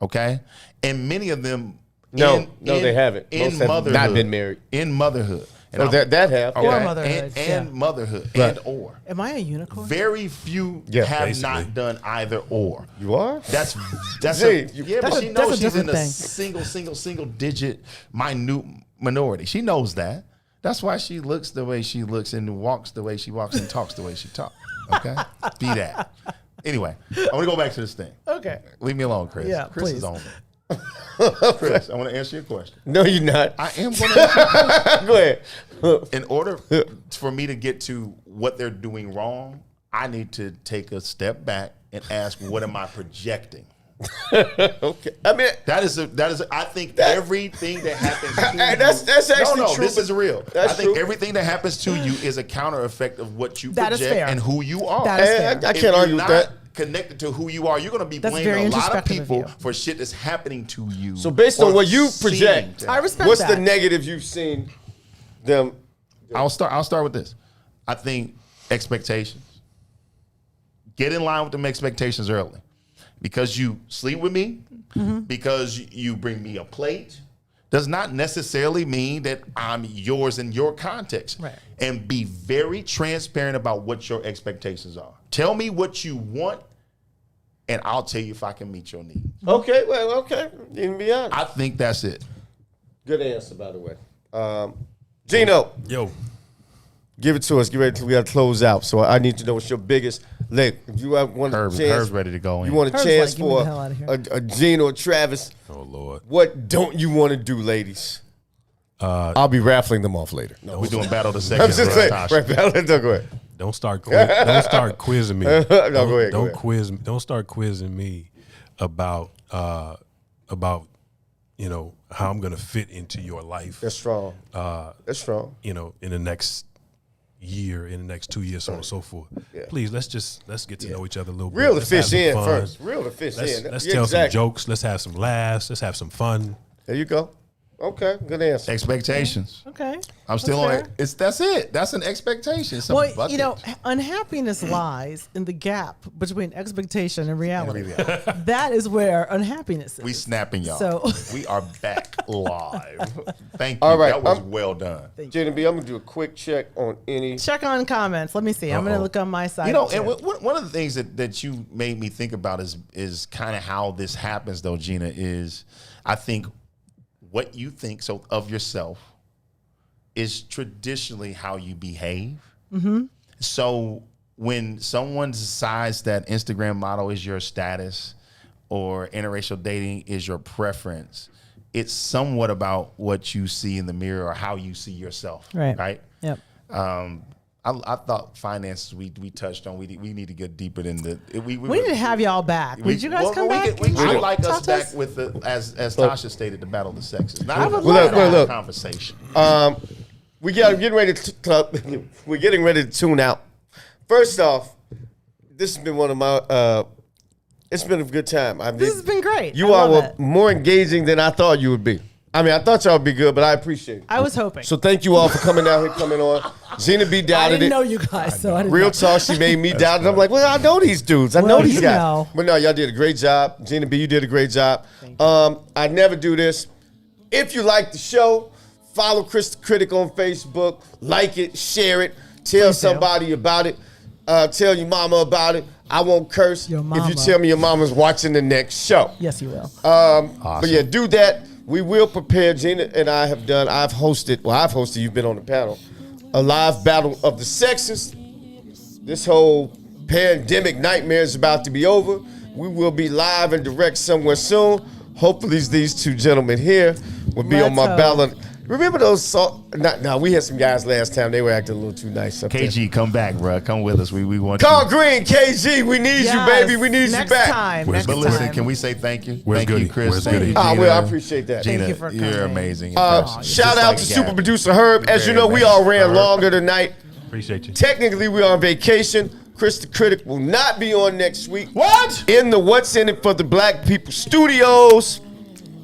Okay? And many of them No, they haven't. In Most have motherhood. not been married. In motherhood. And Oh, that have. Okay. Or motherhood, And yeah. motherhood. Right. And or. Am I a unicorn? Very few Yeah, have basically. not done either or. You are? That's Gee, yeah, That's but a- she that's a knows she's in different a thing. single digit minute minority. She knows that. That's why she looks the way she looks and walks the way she walks and talks the way she talks. Okay? Be that. Anyway, I want to go back to this thing. Okay. Leave me alone, Chris. Yeah, Chris please. is on me. Chris, I want to answer your question. No, you're not. I am going to answer your question. Go ahead. In order for me to get to what they're doing wrong, I need to take a step back and ask, what am I projecting? Okay. I mean, I think everything that happens to you. that's actually no, true. this is real. That's I think true. everything that happens to you is a counter effect of what you That is project fair. and who you are. That is fair. I If can't argue you're with not that. connected to who you are, you're going to be That's blaming very a lot of introspective of people you. for shit that's happening to you. So based on or what you seeming project, to I respect what's that. the negative you've seen them? I'll start with this. I think expectations. Get in line with them expectations early. Because you sleep with me, because you bring me a plate, does not necessarily mean that I'm yours in your context. Right. And be very transparent about what your expectations are. Tell me what you want, and I'll tell you if I can meet your needs. Okay, well, okay. You can be honest. I think that's it. Good answer, by the way. Gino, Yo, give it to us. Get ready. We got to close out. So I need to know what's your biggest leg. If you have one Herb's chance, ready to go in. you want a Herb's chance like, "Get me for the hell outta here." a Gino or Travis. oh Lord, What don't you want to do, ladies? I'll be raffling them off later. No, We're doing battle of the I'm sexes. just saying. Tasha. Right, go ahead. don't start quizzing me. No, go ahead, go Don't ahead. quiz. Don't start quizzing me about how I'm gonna fit into your life. That's strong. That's strong. In the next year, in the next 2 years, so on and so forth. Yeah. Please, let's get to know each other a little bit. Reel the Let's have fish some in fun. first. Reel the fish Let's in. let's Yeah, tell exactly. some jokes. Let's have some laughs. Let's have some fun. There you go. Okay, good answer. Expectations. Okay. I'm still That's on fair. it. That's it. That's an expectation. It's a Well, bucket. unhappiness lies in the gap between expectation and reality. That is where unhappiness is. We snapping y'all. So- we are back live. Thank you. All right, That was I'm- well done. Gina B, I'm gonna do a quick check on any. Check on comments. Let me see. I'm going to look on my side. You know, too. and one of the things that you made me think about is kind of how this happens, though, Gina, is I think what you think of yourself is traditionally how you behave. So when someone decides that Instagram model is your status or interracial dating is your preference, it's somewhat about what you see in the mirror or how you see yourself. Right? Yep. I thought finances we touched on. We need to get deeper than the. We We need to have y'all back. Would you guys come back? I'd like us Talk to back with the as Tasha stated, the battle of the sexes. Not I would with love that that. conversation. We're getting ready to tune out. First off, This has been one of my. It's been a good time. This has been great. You I all love were it. more engaging than I thought you would be. I mean, I thought y'all would be good, but I appreciate it. I was hoping. So thank you all for coming out here, coming on. Gina B I doubted didn't it. know you guys, so I didn't Real know. talk, she made me doubt it. I'm like, well, I know these dudes. I Well, know these you guys. know. But no, y'all did a great job. Gina B, you did a great job. I never do this. If you like the show, follow Kris the Critic on Facebook. Like it, share it. Tell somebody about it. Tell your mama about it. I won't curse Your if mama. you tell me your mama's watching the next show. Yes, you will. But yeah, do that. We will prepare. Gina and I have done. I've hosted. You've been on the panel. A live battle of the sexes. This whole pandemic nightmare is about to be over. We will be live and direct somewhere soon. Hopefully, these two gentlemen here will be on Let's my hope. ballot. Remember those? We had some guys last time. They were acting a little too nice up there. KG, come back, bro. Come with us. We want Carl you. Green, KG, we need you, baby. We need next you back. Time, Where's- next But listen, time. can we say thank you? Where's Thank Goody? you, Kris. Where's Thank Goody? you, Ah, Gina. well, I appreciate that. Gina, Thank you for you're coming. amazing. Shout Just out like to that. super producer Herb. As you Very know, we nice. all ran Herb. longer tonight. Appreciate you. Technically, we're on vacation. Kris the Critic will not be on next week. What? In the What's in It for the Black People Studios.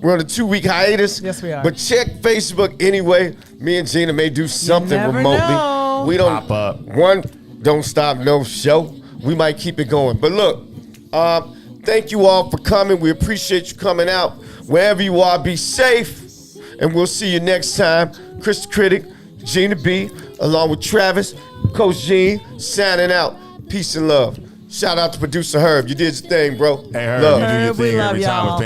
We're on a 2-week hiatus. Yes, we are. But check Facebook anyway. Me and Gina may do something never remotely. know. We don't Pop up. One, don't stop no show. We might keep it going. But look, thank you all for coming. We appreciate you coming out. Wherever you are, be safe. And we'll see you next time. Kris the Critic, Gina B, along with Travis, Coach Gene, signing out. Peace and love. Shout out to producer Herb. You did your thing, bro. Hey, Herb, Love. you do your Herb, we thing love every time. y'all.